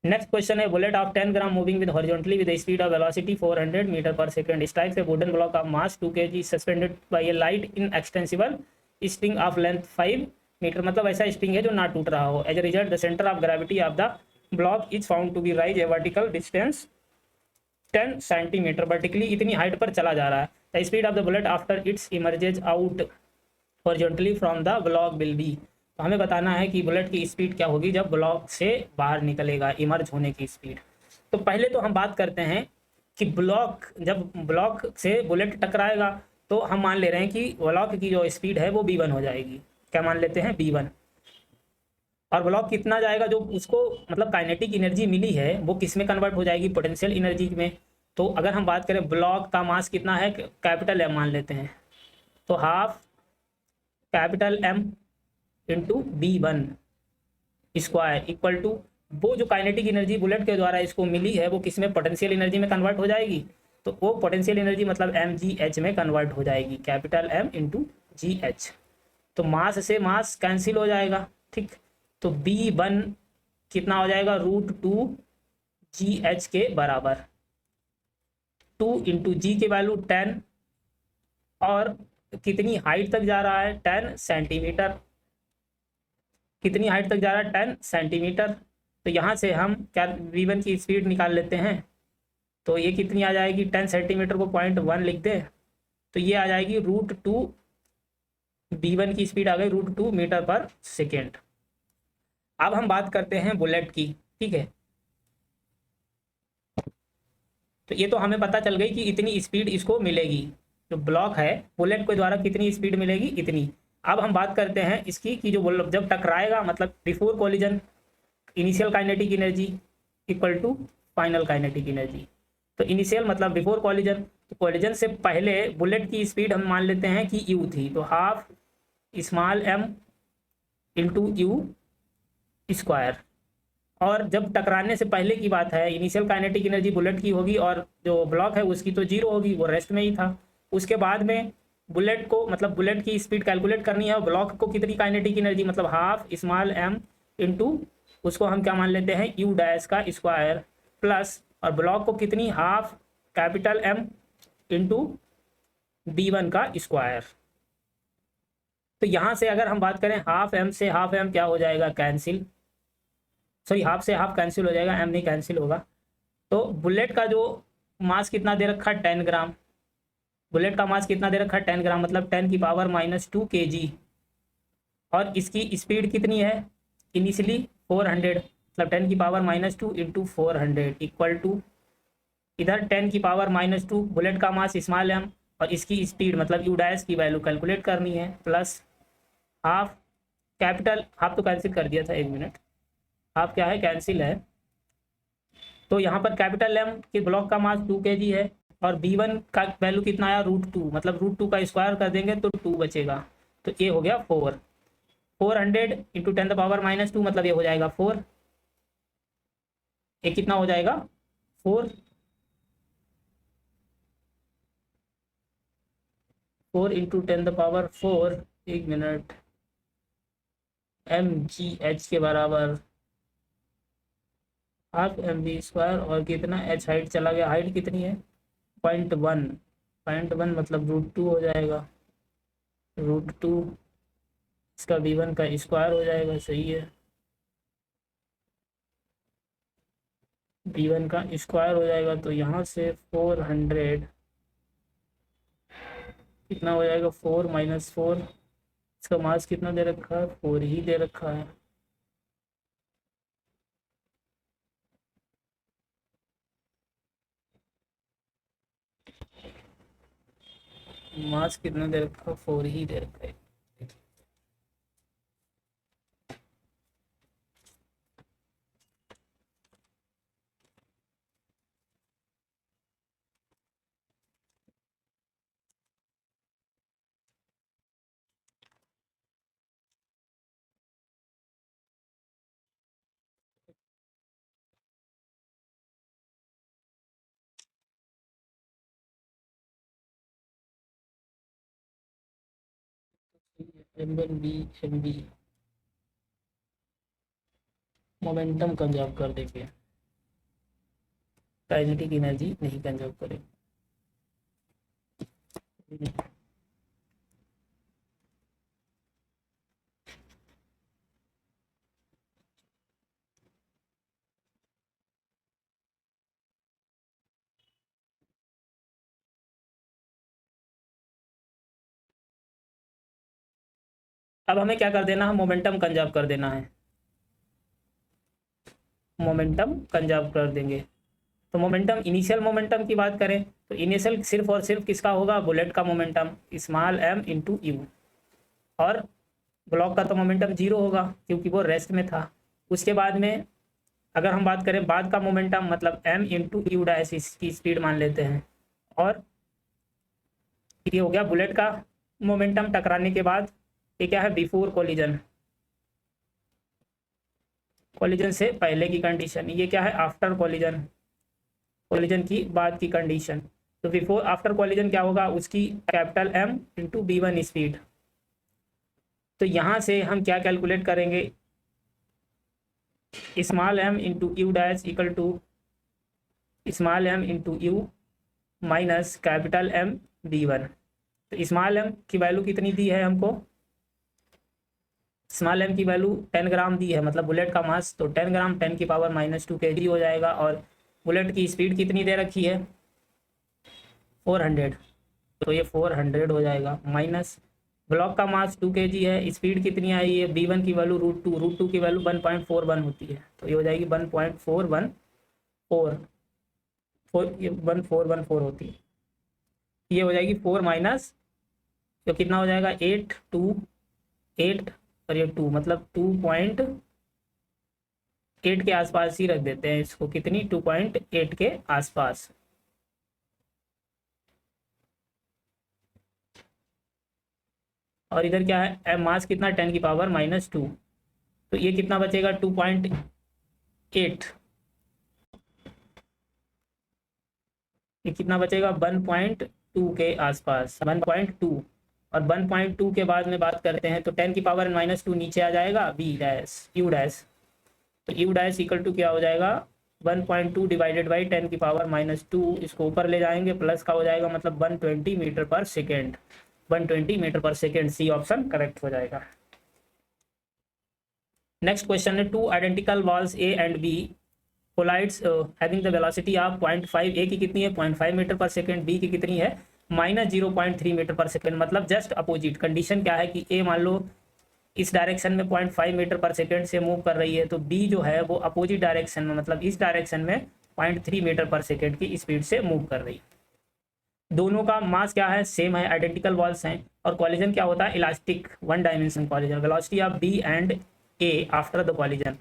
नेक्स्ट क्वेश्चन है, bullet of 10 gram moving with horizontally with speed of velocity 400 metre पर second strikes a wooden block of mass 2 kg suspended by a light in extensible string of length 5 metre, मतलब ऐसा string है जो ना टूट रहा हो। As a result the centre of gravity of the block is found to be rise a vertical distance 10 centimetre, vertically इतनी height पर चला जा रहा है। The speed of the bullet after it's emerges out horizontally from the block will be. तो हमें बताना है कि बुलेट की स्पीड क्या होगी जब ब्लॉक से बाहर निकलेगा, इमर्ज होने की स्पीड। तो पहले तो हम बात करते हैं कि ब्लॉक, जब ब्लॉक से बुलेट टकराएगा तो हम मान ले रहे हैं कि ब्लॉक की जो स्पीड है वो b1 हो जाएगी। क्या मान लेते हैं, b1। और ब्लॉक कितना जाएगा, जो उसको मतलब काइनेटिक एनर्जी मिली है वो किस में कन्वर्ट हो जाएगी, पोटेंशियल एनर्जी में। तो अगर हम बात करें ब्लॉक का मास कितना है, कैपिटल M मान लेते हैं, तो half capital M into b1 square equal to वो जो काइनेटिक एनर्जी बुलेट के द्वारा इसको मिली है वो किसमें, पोटेंशियल एनर्जी में कन्वर्ट हो जाएगी। तो वो पोटेंशियल एनर्जी मतलब mgh में कन्वर्ट हो जाएगी, कैपिटल M इंटू GH। तो मास से मास कैंसिल हो जाएगा, ठीक। तो b1 कितना हो जाएगा, √2 GH के बराबर, 2 इंटू जी की वैल्यू 10 और कितनी हाइट तक जा रहा है, 10 सेंटीमीटर। कितनी हाइट तक जा रहा है, 10 सेंटीमीटर। तो यहाँ से हम क्या v1 की स्पीड निकाल लेते हैं, तो ये कितनी आ जाएगी, 10 सेंटीमीटर को 0.1 लिख दे तो ये आ जाएगी √2, b1 की स्पीड आ गई √2 मीटर पर सेकेंड। अब हम बात करते हैं बुलेट की, ठीक है। तो ये तो हमें पता चल गई कि इतनी स्पीड इसको मिलेगी, जो ब्लॉक है बुलेट के द्वारा कितनी स्पीड मिलेगी, इतनी। अब हम बात करते हैं इसकी कि जो जब टकराएगा, मतलब before collision initial kinetic energy equal to final kinetic energy. तो इनिशियल मतलब बिफोर कॉलिजन, तो कॉलिजन से पहले बुलेट की स्पीड हम मान लेते हैं कि u थी, तो half small m into you square. और जब टकराने से पहले की बात है, इनिशियल काइनेटिक एनर्जी बुलेट की होगी और जो ब्लॉक है उसकी तो 0 होगी, वो रेस्ट में ही था। उसके बाद में बुलेट को मतलब बुलेट की स्पीड कैलकुलेट करनी है और ब्लॉक को कितनी काइनेटिक एनर्जी मतलब हाफ स्मॉल m इंटू उसको हम क्या मान लेते हैं u डैश का स्क्वायर प्लस, और ब्लॉक को कितनी, half capital M into b1 का स्क्वायर। तो यहाँ से अगर हम बात करें हाफ m से हाफ m क्या हो जाएगा, कैंसिल, सॉरी हाफ से हाफ कैंसिल हो जाएगा, m नहीं कैंसिल होगा। तो बुलेट का जो मास कितना दे रखा है, 10 ग्राम। बुलेट का मास कितना दे रखा है, 10 ग्राम, मतलब 10 की पावर -2 kg। और इसकी स्पीड कितनी है, इनिशियली 400, मतलब 10 की पावर -2 इंटू 400 इक्वल टू, इधर 10 की पावर -2 बुलेट का मास स्मॉल m और इसकी स्पीड मतलब u डैश की वैल्यू कैलकुलेट करनी है, प्लस हाफ कैपिटल, हाफ तो कैंसिल कर दिया था, 1 मिनट, हाफ क्या है, कैंसिल है। तो यहाँ पर कैपिटल M के ब्लॉक का मास 2 kg है और b1 का वैल्यू कितना आया, √2, मतलब √2 का स्क्वायर कर देंगे तो 2 बचेगा, तो ये हो गया 4। 400 इंटू 10 पावर -2 मतलब ये हो जाएगा 4, ये कितना हो जाएगा 4, 4 इंटू 10 पावर 4, 1 मिनट, mgh के बराबर हाफ mv स्क्वायर और कितना h हाइट चला गया, हाइट कितनी है 0.1, 0.1 मतलब √2 हो जाएगा, √2 इसका b1 का स्क्वायर हो जाएगा, सही है। b1 का स्क्वायर हो जाएगा, तो यहाँ से 400 कितना हो जाएगा, 4 माइनस 4, इसका मास कितना दे रखा है, 4 ही दे रखा है। मास कितना दे रखा है, 4 ही दे रखा है। एम बी मोमेंटम कंजर्व कर देंगे, काइनेटिक एनर्जी नहीं कंजर्व करेंगे। अब हमें क्या कर देना है, मोमेंटम कंजर्व कर देना है, मोमेंटम कंजर्व कर देंगे। तो मोमेंटम, इनिशियल मोमेंटम की बात करें तो इनिशियल सिर्फ और सिर्फ किसका होगा, बुलेट का momentum small m into you, और ब्लॉक का तो मोमेंटम 0 होगा क्योंकि वो रेस्ट में था। उसके बाद में अगर हम बात करें बाद का मोमेंटम, मतलब m इंटू यू डैश, इसकी स्पीड मान लेते हैं, और ये हो गया बुलेट का मोमेंटम टकराने के बाद। ये क्या है, बिफोर कोलिजन, कोलिजन से पहले की कंडीशन। ये क्या है, आफ्टर कोलिजन, कोलिजन की बाद की कंडीशन। तो बिफोर आफ्टर कोलिजन क्या होगा, उसकी capital M into b1 speed. तो यहाँ से हम क्या कैलकुलेट करेंगे, small m into U dash equal to small m into U minus capital M b1। तो स्मॉल m की वैल्यू कितनी दी है हमको, स्मॉल m की वैल्यू 10 ग्राम दी है, मतलब बुलेट का मास, तो 10 ग्राम 10 की पावर -2 kg हो जाएगा। और बुलेट की स्पीड कितनी दे रखी है, 400, तो ये 400 हो जाएगा, माइनस ब्लॉक का मास 2 kg है, स्पीड कितनी आई है, b1 की वैल्यू √2 की वैल्यू 1.41 होती है, तो ये हो जाएगी 1.414, ये 1414 होती है। ये हो जाएगी 4 माइनस, तो कितना हो जाएगा 828, और ये 2 मतलब 2.8 के आसपास ही रख देते हैं इसको, कितनी 2.8 के आसपास। और इधर क्या है, मास कितना 10 की पावर -2, तो ये कितना बचेगा 2.8, ये कितना बचेगा 1.2 के आसपास, 1.2। और 1.2 के बाद में बात करते हैं तो 10 की पावर -2 नीचे आ जाएगा, बी डैश यू डैश, तो यू डैश इक्वल टू क्या हो जाएगा, 1.2 डिवाइडेड बाई 10 की पावर -2, इसको ऊपर ले जाएंगे, प्लस का हो जाएगा, मतलब 120 metre per second, 120 metre per second, C option correct हो जाएगा। नेक्स्ट क्वेश्चन है, two identical walls A and B collides having the velocity of 0.5, A की कितनी है 0.5 मीटर पर सेकेंड, बी की कितनी है -0.3 मीटर पर सेकेंड, मतलब जस्ट अपोजिट। कंडीशन क्या है कि ए मान लो इस डायरेक्शन में 0.5 मीटर पर सेकेंड से मूव कर रही है, तो बी जो है वो अपोजिट डायरेक्शन में, मतलब इस डायरेक्शन में 0.3 मीटर पर सेकेंड की स्पीड से मूव कर रही है। दोनों का मास क्या है, सेम है, आइडेंटिकल वॉल्स हैं। और कॉलिजन क्या होता है, elastic one dimension collision, velocity of B and A after the collision.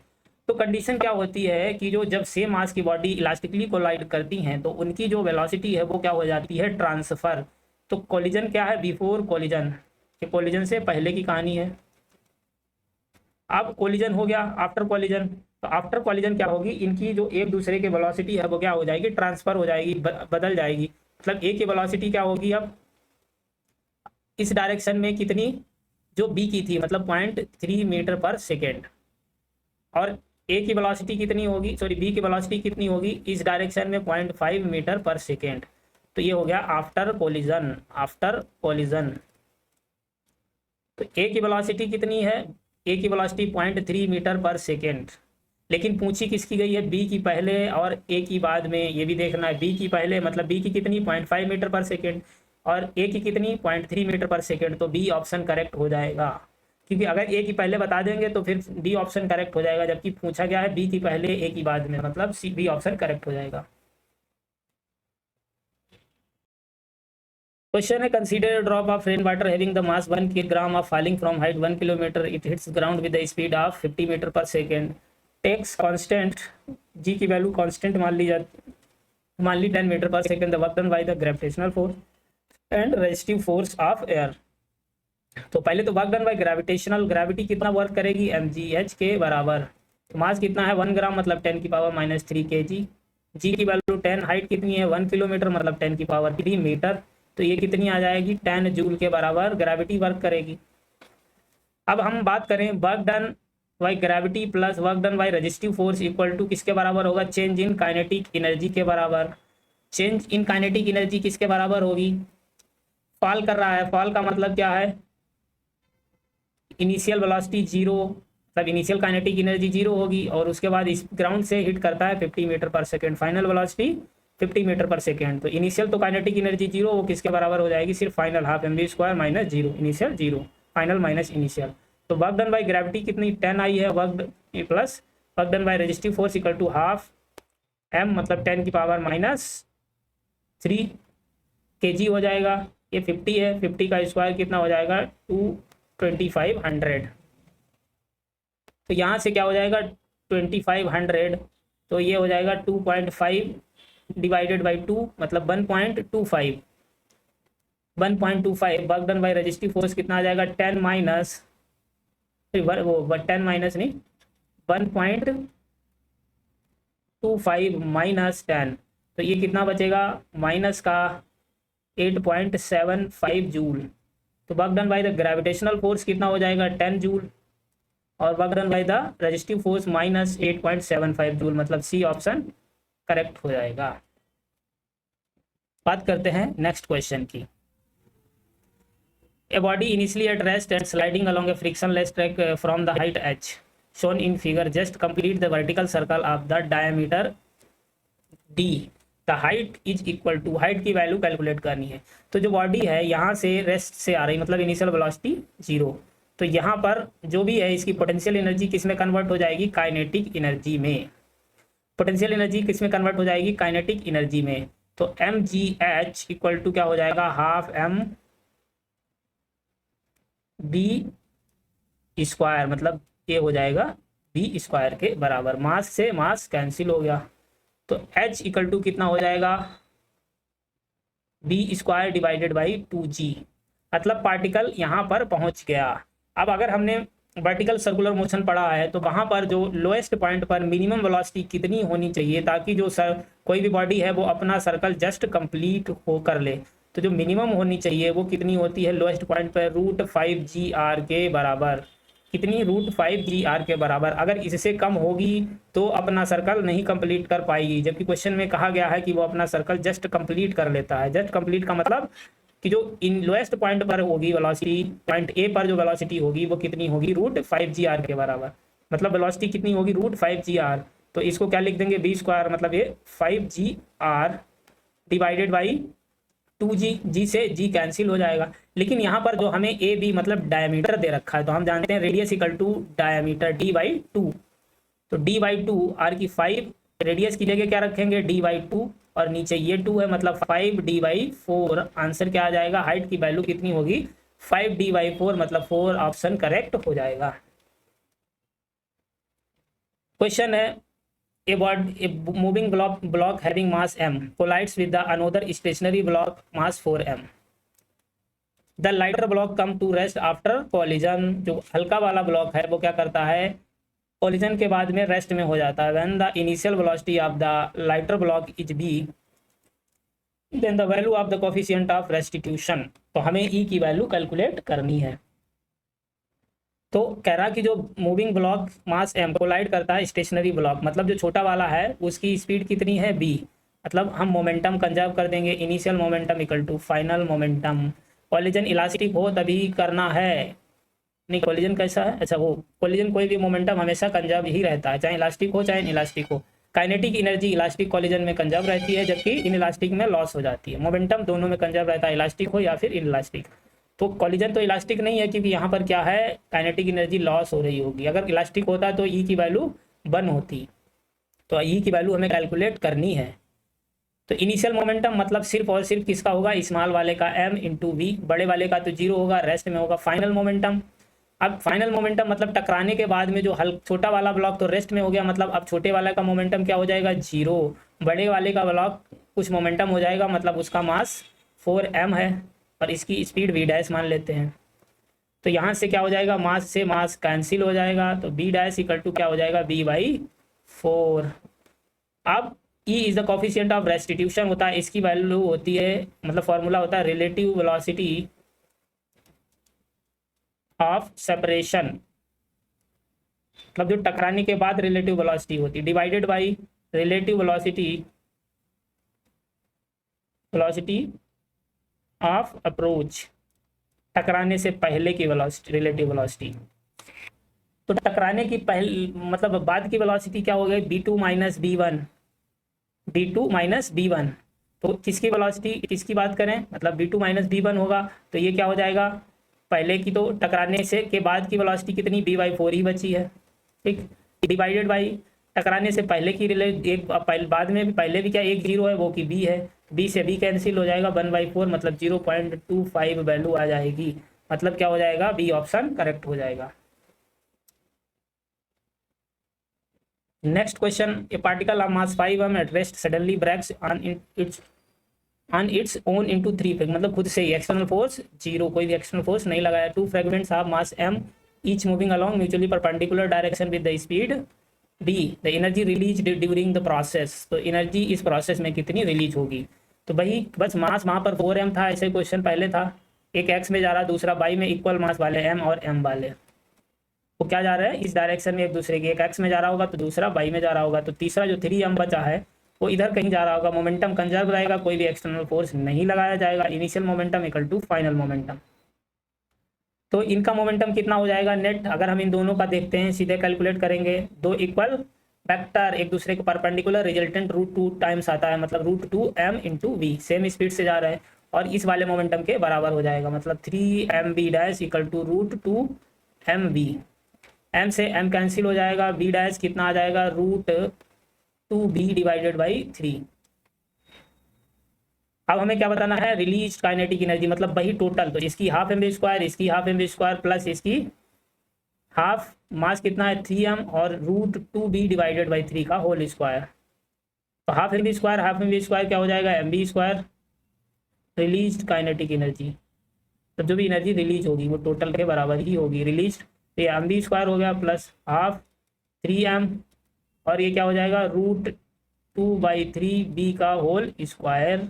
तो कंडीशन क्या होती है कि जो जब सेम मास की बॉडी इलास्टिकली कोलाइड करती हैं तो उनकी जो वेलोसिटी है वो क्या हो जाती है, ट्रांसफर। तो कॉलिजन क्या है, बिफोर कॉलिजन, कॉलिजन से पहले की कहानी है। अब कोलिजन हो गया आफ्टर कोलिजन, तो आफ्टर कोलिजन क्या होगी, इनकी जो एक दूसरे के वेलोसिटी है वो क्या हो जाएगी, ट्रांसफर हो जाएगी, बदल जाएगी। मतलब ए की वेलोसिटी क्या होगी अब इस डायरेक्शन में कितनी, जो बी की थी, मतलब 0.3 मीटर पर सेकेंड, और ए की वेलोसिटी कितनी होगी, सॉरी बी की वेलोसिटी कितनी होगी इस डायरेक्शन में 0.5 मीटर पर सेकेंड। तो ये हो गया आफ्टर कोलिजन, आफ्टर कोलिजन। तो ए की वेलोसिटी कितनी है, ए की वेलोसिटी 0.3 मीटर पर सेकेंड, लेकिन पूछी किसकी गई है, बी की पहले और ए की बाद में। ये भी देखना है, बी की पहले मतलब बी की कितनी 0.5 मीटर पर सेकेंड और ए की कितनी 0.3 मीटर पर सेकेंड, तो बी ऑप्शन करेक्ट हो जाएगा। क्योंकि अगर ए की पहले बता देंगे तो फिर डी ऑप्शन करेक्ट हो जाएगा, जबकि पूछा गया है बी की पहले ए की बाद में, मतलब सी बी ऑप्शन करेक्ट हो जाएगा। क्वेश्चन है, consider drop of rain water having the mass 1 kilogram of falling from height 1 kilometre, it hits ground with the speed of 50 metre per second, takes constant g की value constant मान ली 10 metre per second, the work done by the gravitational force and resistive force of air. तो पहले तो work done by gravitational, gravity कितना work करेगी mgh के बराबर, तो मास कितना है 1 ग्राम मतलब 10 की पावर -3 kg, जी की वैल्यू 10, हाइट कितनी है 1 किलोमीटर मतलब 10 की पावर 3 मीटर, तो ये कितनी आ जाएगी 10 जूल के बराबर ग्रेविटी वर्क करेगी। अब हम बात करें work done by gravity plus work done by resistive force equal to किसके बराबर होगा, चेंज इन काइनेटिक एनर्जी के बराबर। चेंज इन काइनेटिक एनर्जी किसके बराबर होगी, फॉल कर रहा है, फॉल का मतलब क्या है, इनिशियल वेलोसिटी जीरो, मतलब इनिशियल काइनेटिक एनर्जी जीरो होगी और उसके बाद इस ग्राउंड से हिट करता है 50 metre per second, final velocity 50 metre per second. तो इनिशियल तो काइनेटिक एनर्जी जीरो, वो किसके बराबर हो जाएगी, सिर्फ final half mv² minus zero, initial zero, final minus initial. तो वर्क डन बाय ग्रेविटी कितनी 10 आई है, work plus work done by resistive force equal to half m मतलब 10 की पावर -3 kg हो जाएगा। ये 50 है, 50 का स्क्वायर कितना हो जाएगा 2500। तो यहाँ से क्या हो जाएगा 2500, तो ये हो जाएगा 2.5 डिवाइडेड बाई 2 मतलब 1.25 work done by resistive force कितना आ जाएगा 10 माइनस वो 10 माइनस नहीं 1.25 माइनस 10, तो ये कितना बचेगा माइनस का 8.75 जूल। तो work done by the gravitational force कितना हो जाएगा 10 जूल और work done by the resistive force minus 8.75 joule, मतलब सी ऑप्शन करेक्ट हो जाएगा। बात करते हैं नेक्स्ट क्वेश्चन की। A body initially at rest and sliding along a frictionless track from the height h shown in figure, just complete the vertical circle of the diameter d, the height is equal to, height की value calculate करनी है। तो जो body है यहाँ से rest से आ रही, मतलब इनिशियल वेलोसिटी जीरो, तो यहाँ पर जो भी है इसकी पोटेंशियल एनर्जी किस में कन्वर्ट हो जाएगी, काइनेटिक एनर्जी में। पोटेंशियल एनर्जी किस में कन्वर्ट हो जाएगी, काइनेटिक एनर्जी में। तो mgh इक्वल टू क्या हो जाएगा, हाफ m b स्क्वायर, मतलब ये हो जाएगा b स्क्वायर के बराबर, मास से मास कैंसिल हो गया, तो h इक्वल टू कितना हो जाएगा b square divided by 2g, मतलब पार्टिकल यहाँ पर पहुँच गया। अब अगर हमने वर्टिकल सर्कुलर मोशन पढ़ा है तो वहाँ पर जो लोएस्ट पॉइंट पर मिनिमम वेलोसिटी कितनी होनी चाहिए ताकि जो कोई भी बॉडी है वो अपना सर्कल जस्ट कंप्लीट हो कर ले, तो जो मिनिमम होनी चाहिए वो कितनी होती है लोएस्ट पॉइंट पर, √5gr के बराबर। कितनी, √5gr के बराबर। अगर इससे कम होगी तो अपना सर्कल नहीं कंप्लीट कर पाएगी, जबकि क्वेश्चन में कहा गया है कि वो अपना सर्कल जस्ट कंप्लीट कर लेता है। जस्ट कंप्लीट का मतलब कि जो इन लोएस्ट पॉइंट पर होगी वेलोसिटी, पॉइंट ए पर जो वेलोसिटी होगी वो कितनी होगी, √5gr के बराबर, मतलब वेलोसिटी कितनी होगी √5gr। तो इसको क्या लिख देंगे b स्क्वायर, मतलब ये 5gr divided by 2g, g से g कैंसिल हो जाएगा। लेकिन यहाँ पर जो हमें ए बी मतलब डायमीटर दे रखा है, तो हम जानते हैं radius equal to diameter d/2, तो d/2 r की 5, रेडियस की जगह क्या रखेंगे d/2 और नीचे ये 2 है मतलब 5d/4। आंसर क्या आ जाएगा, हाइट की वैल्यू कितनी होगी 5d/4, मतलब 4 ऑप्शन करेक्ट हो जाएगा। क्वेश्चन है, a moving block having mass m collides with the another stationary block mass 4m. The lighter block come to rest after collision. जो हल्का वाला ब्लॉक है वो क्या करता है, कॉलिजन के बाद में रेस्ट में हो जाता है। When the initial velocity of the lighter block is b, then the value of the coefficient of restitution, तो हमें e की वैल्यू कैलकुलेट करनी है। तो कह रहा कि जो मूविंग ब्लॉक मास m कोलाइड करता है स्टेशनरी ब्लॉक, मतलब जो छोटा वाला है उसकी स्पीड कितनी है b, मतलब हम मोमेंटम कंजर्व कर देंगे, initial momentum equal to final momentum. Collision elastic हो तभी करना है, नहीं, कोलिजन कैसा है, अच्छा वो कोलिजन, कोई भी मोमेंटम हमेशा कंजर्व ही रहता है, चाहे इलास्टिक हो चाहे इनइलास्टिक हो। काइनेटिक एनर्जी इलास्टिक कोलिजन में कंजर्व रहती है, जबकि इनइलास्टिक में लॉस हो जाती है। मोमेंटम दोनों में कंजर्व रहता है, इलास्टिक हो या फिर इनइलास्टिक। तो कोलिजन तो इलास्टिक नहीं है, क्योंकि यहाँ पर क्या है, काइनेटिक एनर्जी लॉस हो रही होगी। अगर इलास्टिक होता तो ई की वैल्यू 1 होती, तो ई की वैल्यू हमें कैलकुलेट करनी है। तो इनिशियल मोमेंटम मतलब सिर्फ और सिर्फ किसका होगा, स्मॉल वाले का m इंटू वी, बड़े वाले का तो 0 होगा, रेस्ट में होगा फाइनल मोमेंटम। अब फाइनल मोमेंटम मतलब टकराने के बाद में जो छोटा वाला ब्लॉक तो रेस्ट में हो गया, मतलब अब छोटे वाले का मोमेंटम क्या हो जाएगा, 0। बड़े वाले का ब्लॉक कुछ मोमेंटम हो जाएगा, मतलब उसका मास 4m है और इसकी स्पीड v डैश मान लेते हैं। तो यहाँ से क्या हो जाएगा, मास से मास कैंसिल हो जाएगा, तो b डैश इक्वल टू क्या हो जाएगा, b/4। अब E is the coefficient of restitution होता है, इसकी वैल्यू होती है, मतलब फॉर्मूला होता है रिलेटिव वेलोसिटी ऑफ सेपरेशन, मतलब जो टकराने के बाद रिलेटिव वेलोसिटी होती है, divided by relative velocity of approach, टकराने से पहले की वेलोसिटी, रिलेटिव वेलोसिटी। तो टकराने की पहले मतलब बाद की वेलोसिटी क्या हो गई, b2 माइनस b1। तो किसकी वेलोसिटी, किसकी बात करें, मतलब b2 माइनस b1 होगा, तो ये क्या हो जाएगा, पहले की तो टकराने से के बाद की वेलोसिटी कितनी, b/4 ही बची है, ठीक, डिवाइडेड बाई टकराने से पहले की एक बाद में भी पहले भी क्या एक 0 है, वो की b है, b से b कैंसिल हो जाएगा, 1/4 मतलब 0.25 वैल्यू आ जाएगी, मतलब क्या हो जाएगा, बी ऑप्शन करेक्ट हो जाएगा। Next question, A particle of mass 5m at rest suddenly breaks on its own into 3 fragment, मतलब खुद से ही, एक्सटर्नल फोर्स 0, कोई भी एक्सटर्नल फोर्स नहीं लगाया। 2 fragments of mass m each moving along mutually perpendicular direction with the speed d, the energy release during the process, तो energy इस process में कितनी रिलीज होगी। तो भाई बस मास वहाँ पर 4m था, ऐसे क्वेश्चन पहले था, एक x में जा रहा, दूसरा y में, इक्वल मास वाले m और m वाले, वो क्या जा रहा है इस डायरेक्शन में एक दूसरे के, एक एक्स में जा रहा होगा तो दूसरा वाई में जा रहा होगा, तो तीसरा जो 3m बचा है वो इधर कहीं जा रहा होगा। मोमेंटम कंजर्व रहेगा, कोई भी एक्सटर्नल फोर्स नहीं लगाया जाएगा। Initial momentum equal to final momentum. तो इनका मोमेंटम कितना हो जाएगा नेट, अगर हम इन दोनों का देखते हैं, सीधे कैलकुलेट करेंगे, दो इक्वल वेक्टर एक दूसरे के परपेंडिकुलर, रिजल्टेंट √2 टाइम्स आता है, मतलब √2m into we, same speed से जा रहे हैं और इस वाले मोमेंटम के बराबर हो जाएगा, मतलब 3mv dash equal to √2mv। m से m कैंसिल हो जाएगा, b डैश कितना आ जाएगा, √2b डिवाइडेड बाई 3। अब हमें क्या बताना है, रिलीज काइनेटिक एनर्जी, मतलब वही टोटल, तो इसकी हाफ mv², इसकी हाफ mv² प्लस इसकी हाफ, मास कितना है 3m और √2b डिवाइडेड बाई 3 का होल स्क्वायर, तो हाफ mv² क्या हो जाएगा, mv², रिलीज काइनेटिक एनर्जी, तो जो भी एनर्जी रिलीज होगी वो टोटल के बराबर ही होगी रिलीज, तो ये mv² हो गया प्लस हाफ 3m और ये क्या हो जाएगा, √2/3b का whole square,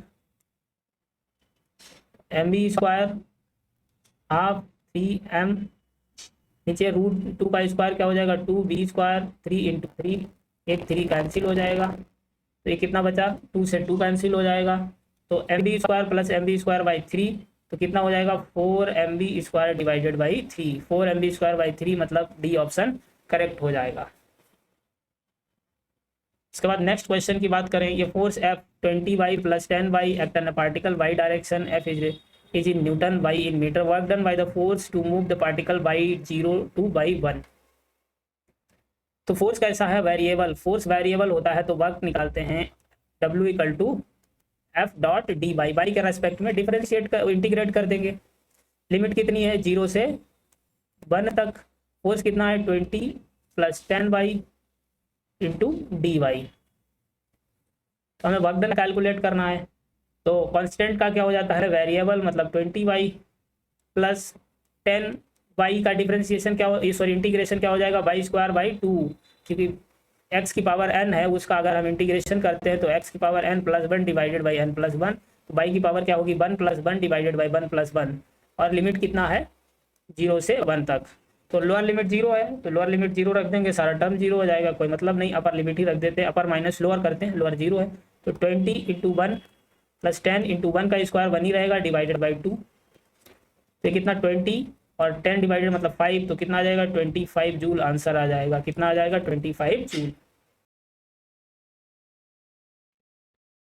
mv² half 3m, नीचे √2 क्या हो जाएगा, 2b², 3 इंटू 3, एक 3 कैंसिल हो जाएगा, तो ये कितना बचा, 2 से 2 कैंसिल हो जाएगा, तो mv² प्लस mv²/3, तो कितना हो जाएगा 4mv² डिवाइडेड बाई 3, 4mv²/3 मतलब डी ऑप्शन करेक्ट हो जाएगा। इसके बाद नेक्स्ट क्वेश्चन की बात करें, ये force F 20y + 10y act on a particle y direction, F is in Newton, y in meter, work done by the force to move the particle by 0 to by 1। तो force कैसा है, variable, force variable होता है तो work निकालते हैं, W equal to F.dy, by के respect में डिफरेंशिएट कर, इंटीग्रेट कर देंगे, लिमिट कितनी है 0 से 1 तक, फोर्स कितना है 20 + 10y इंटू dy, तो हमें वर्क डन कैलकुलेट करना है, तो कांस्टेंट का क्या हो जाता है, वेरिएबल, मतलब 20y प्लस 10y का डिफरेंशिएशन क्या हो, सॉरी इंटीग्रेशन क्या हो जाएगा, y²/2, क्योंकि x की पावर n है, उसका अगर हम इंटीग्रेशन करते हैं तो x की power n+1 divided by n+1, तो y की पावर क्या होगी 1+1 डिवाइडेड बाई 1+1, और लिमिट कितना है 0 से 1 तक, तो लोअर लिमिट 0 है तो लोअर लिमिट 0 रख देंगे, सारा टर्म 0 हो जाएगा, कोई मतलब नहीं, अपर लिमिट ही रख देते हैं, अपर माइनस लोअर करते हैं, लोअर 0 है, तो 20 × 1 + 10 × 1 का स्क्वायर 1 ही रहेगा डिवाइडेड बाई 2, तो कितना 20 और 10 डिवाइडेड मतलब 5, तो कितना आ जाएगा 25 जूल आंसर आ जाएगा। कितना आ जाएगा 25 joule.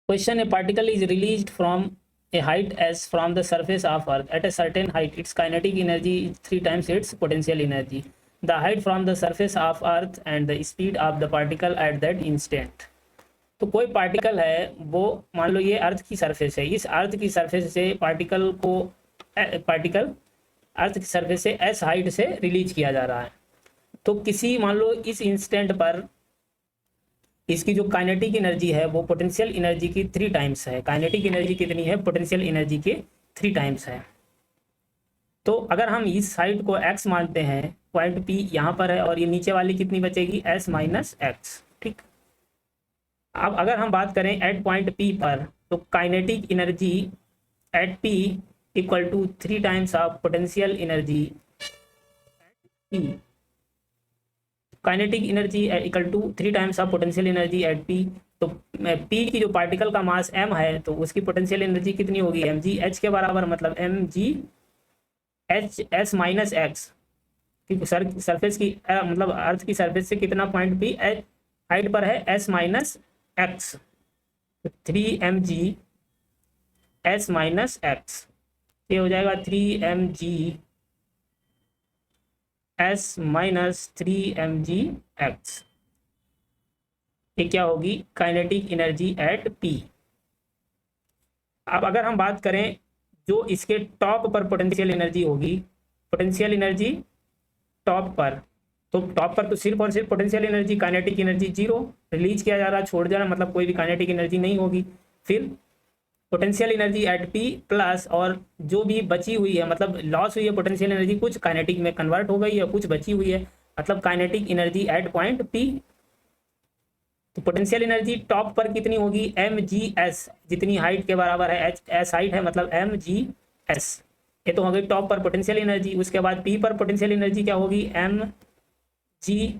Question, A particle is released from a height as from the surface of earth at a certain height, its kinetic energy is 3 times its potential energy. The height from the surface of earth and the speed of the particle at that instant. तो कोई particle है, वो मान लो ये अर्थ की surface है, इस अर्थ की सरफेस से पार्टिकल अर्थ की सरफेस से एस हाइट से रिलीज किया जा रहा है। तो किसी मान लो इस इंस्टेंट पर इसकी जो काइनेटिक एनर्जी है वो पोटेंशियल एनर्जी की 3 टाइम्स है। काइनेटिक एनर्जी कितनी है? पोटेंशियल एनर्जी के 3 टाइम्स है। तो अगर हम इस साइड को x मानते हैं, पॉइंट P यहाँ पर है, और ये नीचे वाली कितनी बचेगी? s minus x. ठीक। अब अगर हम बात करें एट पॉइंट P पर, तो kinetic energy at P equal to 3 times of potential energy P। Kinetic energy equal to 3 times of potential energy at P। तो P की जो पार्टिकल का मास m है, तो उसकी पोटेंशियल एनर्जी कितनी होगी? mg h के बराबर, मतलब mg h s minus x. क्योंकि सरफेस की मतलब अर्थ की सरफेस से कितना पॉइंट P हाइट पर है? s minus x. 3mg s minus x, ये हो जाएगा 3mg s minus 3mg x। ये क्या होगी? Kinetic energy at P। अब अगर हम बात करें जो इसके टॉप पर पोटेंशियल एनर्जी होगी, पोटेंशियल एनर्जी टॉप पर, तो टॉप पर तो सिर्फ और सिर्फ potential energy, kinetic energy 0, release किया जा रहा, छोड़ जा रहा, मतलब कोई भी काइनेटिक एनर्जी नहीं होगी। फिर potential energy at P plus, और जो भी बची हुई है, मतलब लॉस हुई है पोटेंशियल एनर्जी, कुछ काइनेटिक में कन्वर्ट हो गई है, कुछ बची हुई है, मतलब kinetic energy eight point P। तो पोटेंशियल एनर्जी टॉप पर कितनी होगी? mgs, जितनी हाइट के बराबर है, s हाइट है, मतलब mgs। ये तो हो गई टॉप पर पोटेंशियल एनर्जी। उसके बाद P पर पोटेंशियल एनर्जी क्या होगी? mgh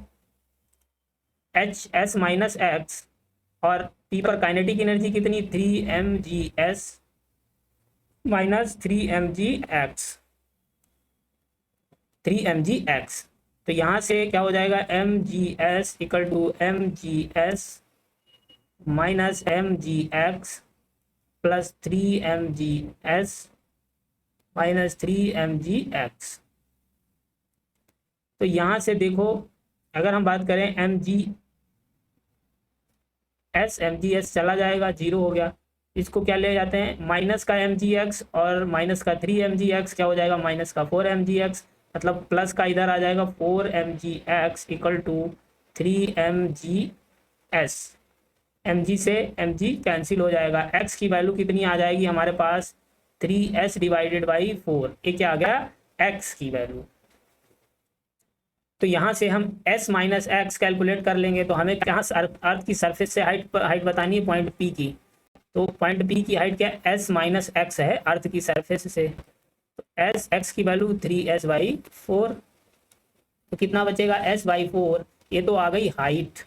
s minus x. और P पर काइनेटिक एनर्जी कितनी? 3mgs minus 3mgx, 3mgx। तो यहाँ से क्या हो जाएगा? mgs equal to mgs minus mgx plus 3mgs minus 3mgx। तो यहाँ से देखो, अगर हम बात करें mgs चला जाएगा, 0 हो गया। इसको क्या ले जाते हैं? माइनस का mgx और माइनस का 3mgx क्या हो जाएगा? माइनस का 4mgx, मतलब प्लस का इधर आ जाएगा 4mgx equal to 3mgs। mg से mg कैंसिल हो जाएगा। x की वैल्यू कितनी आ जाएगी हमारे पास? 3s divided by 4। ये क्या आ गया? x की वैल्यू। तो यहाँ से हम s माइनस एक्स कैलकुलेट कर लेंगे। तो हमें यहाँ अर्थ की सरफेस से हाइट बतानी है पॉइंट P की। तो पॉइंट P की हाइट क्या है? s माइनस एक्स है अर्थ की सरफेस से। तो s x की वैल्यू 3s बाई 4। तो कितना बचेगा? s by 4। ये तो आ गई हाइट।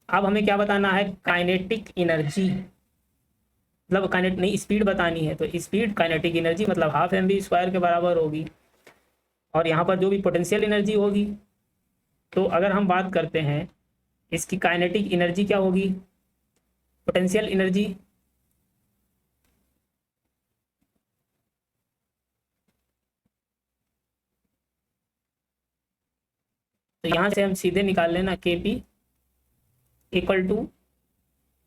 अब हमें क्या बताना है? काइनेटिक एनर्जी, मतलब नहीं, स्पीड बतानी है। तो स्पीड काइनेटिक एनर्जी मतलब हाफ mv² के बराबर होगी। और यहाँ पर जो भी पोटेंशियल एनर्जी होगी, तो अगर हम बात करते हैं इसकी काइनेटिक एनर्जी क्या होगी? पोटेंशियल एनर्जी तो यहाँ से हम सीधे निकाल लेना Kp equal to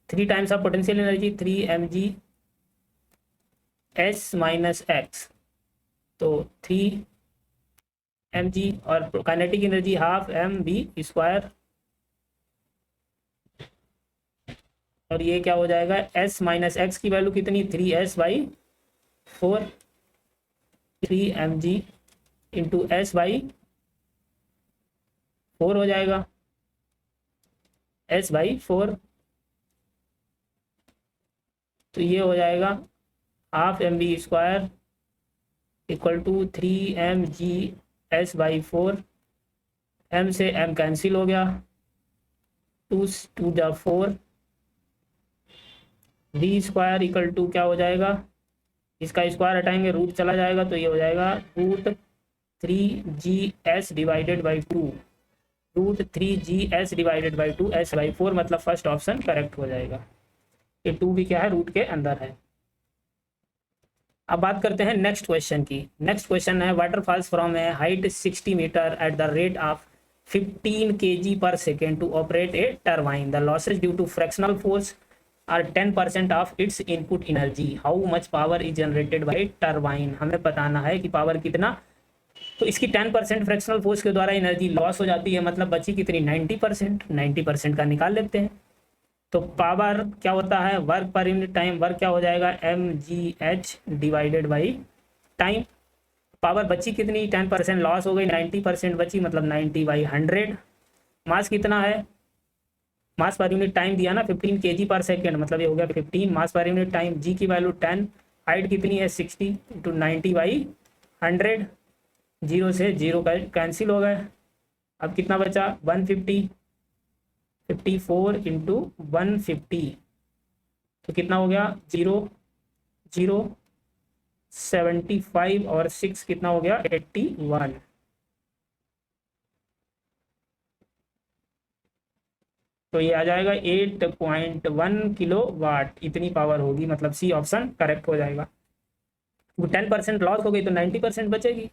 3 times of potential energy 3mg s minus X. तो 3mg और काइनेटिक एनर्जी हाफ mv²। और ये क्या हो जाएगा? s माइनस एक्स की वैल्यू कितनी? 3s by 4। 3mg into s by 4 हो जाएगा, s बाई 4। तो ये हो जाएगा half mv² equal to 3mg s by 4। m से m कैंसिल हो गया, 2 2 जा 4। v² इक्वल टू क्या हो जाएगा? इसका स्क्वायर हटाएंगे, रूट चला जाएगा, तो ये हो जाएगा root 3GS divided by 2, √3GS divided by 2 S/4, मतलब फर्स्ट ऑप्शन करेक्ट हो जाएगा। ये 2 भी क्या है, रूट के अंदर है। अब बात करते हैं नेक्स्ट क्वेश्चन की। नेक्स्ट क्वेश्चन है water falls from a height 60 metre at the rate of 15 kg per second to operate a turbine. The losses due to frictional force are 10% of its input energy. How much power is generated by turbine? हमें बताना है कि power कितना, तो इसकी 10% fractional force के द्वारा energy loss हो जाती है, मतलब बची कितनी 90%। 90% का निकाल लेते हैं। तो पावर क्या होता है, work per unit time, work क्या हो जाएगा mgh divided by time. Power बची कितनी, 10% लॉस हो गई, 90% बची, मतलब 90/100। मास कितना है, मास पर यूनिट टाइम दिया ना 15 kg पर सेकेंड, मतलब ये हो गया 15 मास पर यूनिट टाइम। जी की वैल्यू 10, हाइट कितनी है 60 × 90/100, 0 से 0 कैंसिल हो गए। अब कितना बचा 150, 54 × 150, तो कितना हो गया 0 0 75 और 6 कितना हो गया 81। तो ये आ जाएगा 8.1 किलोवाट, इतनी पावर होगी, मतलब सी ऑप्शन करेक्ट हो जाएगा। वो 10% लॉस हो गई तो 90% बचेगी।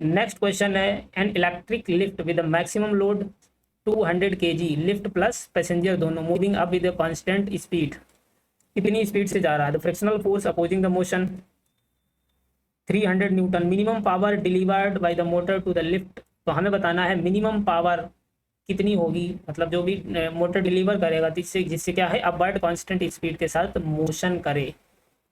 नेक्स्ट क्वेश्चन है an electric lift with maximum load 200 kg, lift plus passenger दोनों moving up with constant speed, कितनी स्पीड से जा रहा है। The frictional force opposing the motion 300 newton, minimum power delivered by the motor to the lift, तो हमें बताना है मिनिमम पावर कितनी होगी, मतलब जो भी मोटर डिलीवर करेगा जिससे क्या है अपवर्ड कांस्टेंट स्पीड के साथ मोशन करे।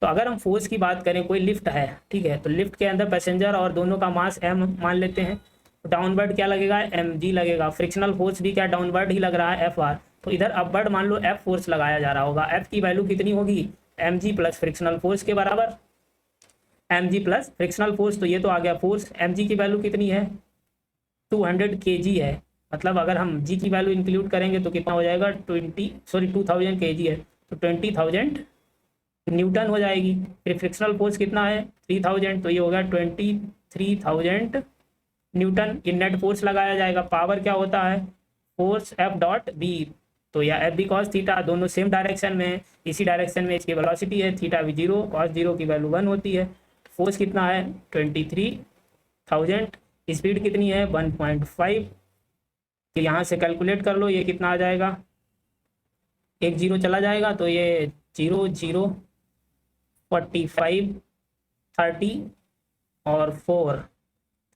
तो अगर हम फोर्स की बात करें, कोई लिफ्ट है, ठीक है, तो लिफ्ट के अंदर पैसेंजर और दोनों का मास m मान लेते हैं, तो डाउनवर्ड क्या लगेगा mg लगेगा। फ्रिक्शनल फोर्स भी क्या डाउनवर्ड ही लग रहा है Fr, तो इधर अपवर्ड मान लो F फोर्स लगाया जा रहा होगा। F की वैल्यू कितनी होगी mg प्लस फ्रिक्शनल फोर्स के बराबर, mg प्लस फ्रिक्शनल फोर्स, तो ये तो आ गया फोर्स। mg की वैल्यू कितनी है 200 kg है, मतलब अगर हम g की वैल्यू इंक्लूड करेंगे तो कितना हो जाएगा 2000 kg है, तो 20,000 न्यूटन हो जाएगी। फिर फ्रिक्शनल फोर्स कितना है 3000, तो ये होगा 23,000 न्यूटन। ये नेट फोर्स लगाया जाएगा। पावर क्या होता है फोर्स F.B, तो या F B cos थीटा, दोनों सेम डायरेक्शन में है, इसी डायरेक्शन में इसकी वेलोसिटी है, थीटा भी 0, cos 0 की वैल्यू 1 होती है। फोर्स कितना है 23,000, स्पीड कितनी है 1.5, तो यहाँ से कैलकुलेट कर लो ये कितना आ जाएगा, 1 0 चला जाएगा, तो ये 0 0 45 30 और 4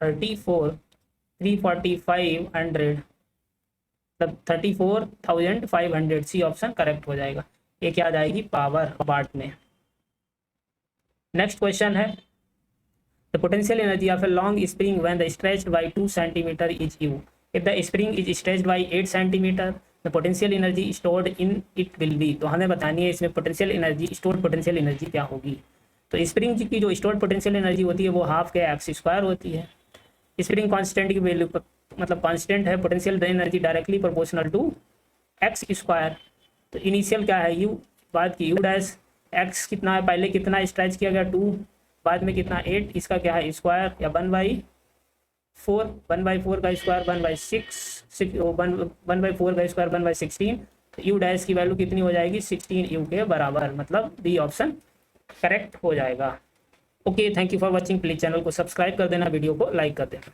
34 345 100, मतलब 34,500, सी ऑप्शन करेक्ट हो जाएगा। ये क्या आ जाएगी पावर वाट में। नेक्स्ट क्वेश्चन है the potential energy of a long spring when the stretched by 2 centimetre is U, if the spring is stretched by 8 centimetre the potential energy stored in it will be, तो हमें बतानी है इसमें potential energy, stored potential energy क्या होगी। तो spring की जो स्टोर्ड पोटेंशियल एनर्जी होती है वो हाफ के x² होती है। स्प्रिंग कांस्टेंट की वैल्यू मतलब कांस्टेंट है, potential energy directly proportional to x²। तो इनिशियल क्या है u, बाद की u डैश, x कितना है पहले कितना स्ट्रेच किया गया 2, बाद में कितना 8, इसका क्या है स्क्वायर या 1/4, 1/4 का स्क्वायर 1/6, 1/4 का स्क्वायर 1/16, तो u डैश की वैल्यू कितनी हो जाएगी 16 u के बराबर, मतलब बी ऑप्शन करेक्ट हो जाएगा। Okay, thank you for watching. Please channel को सब्सक्राइब कर देना, वीडियो को लाइक कर देना।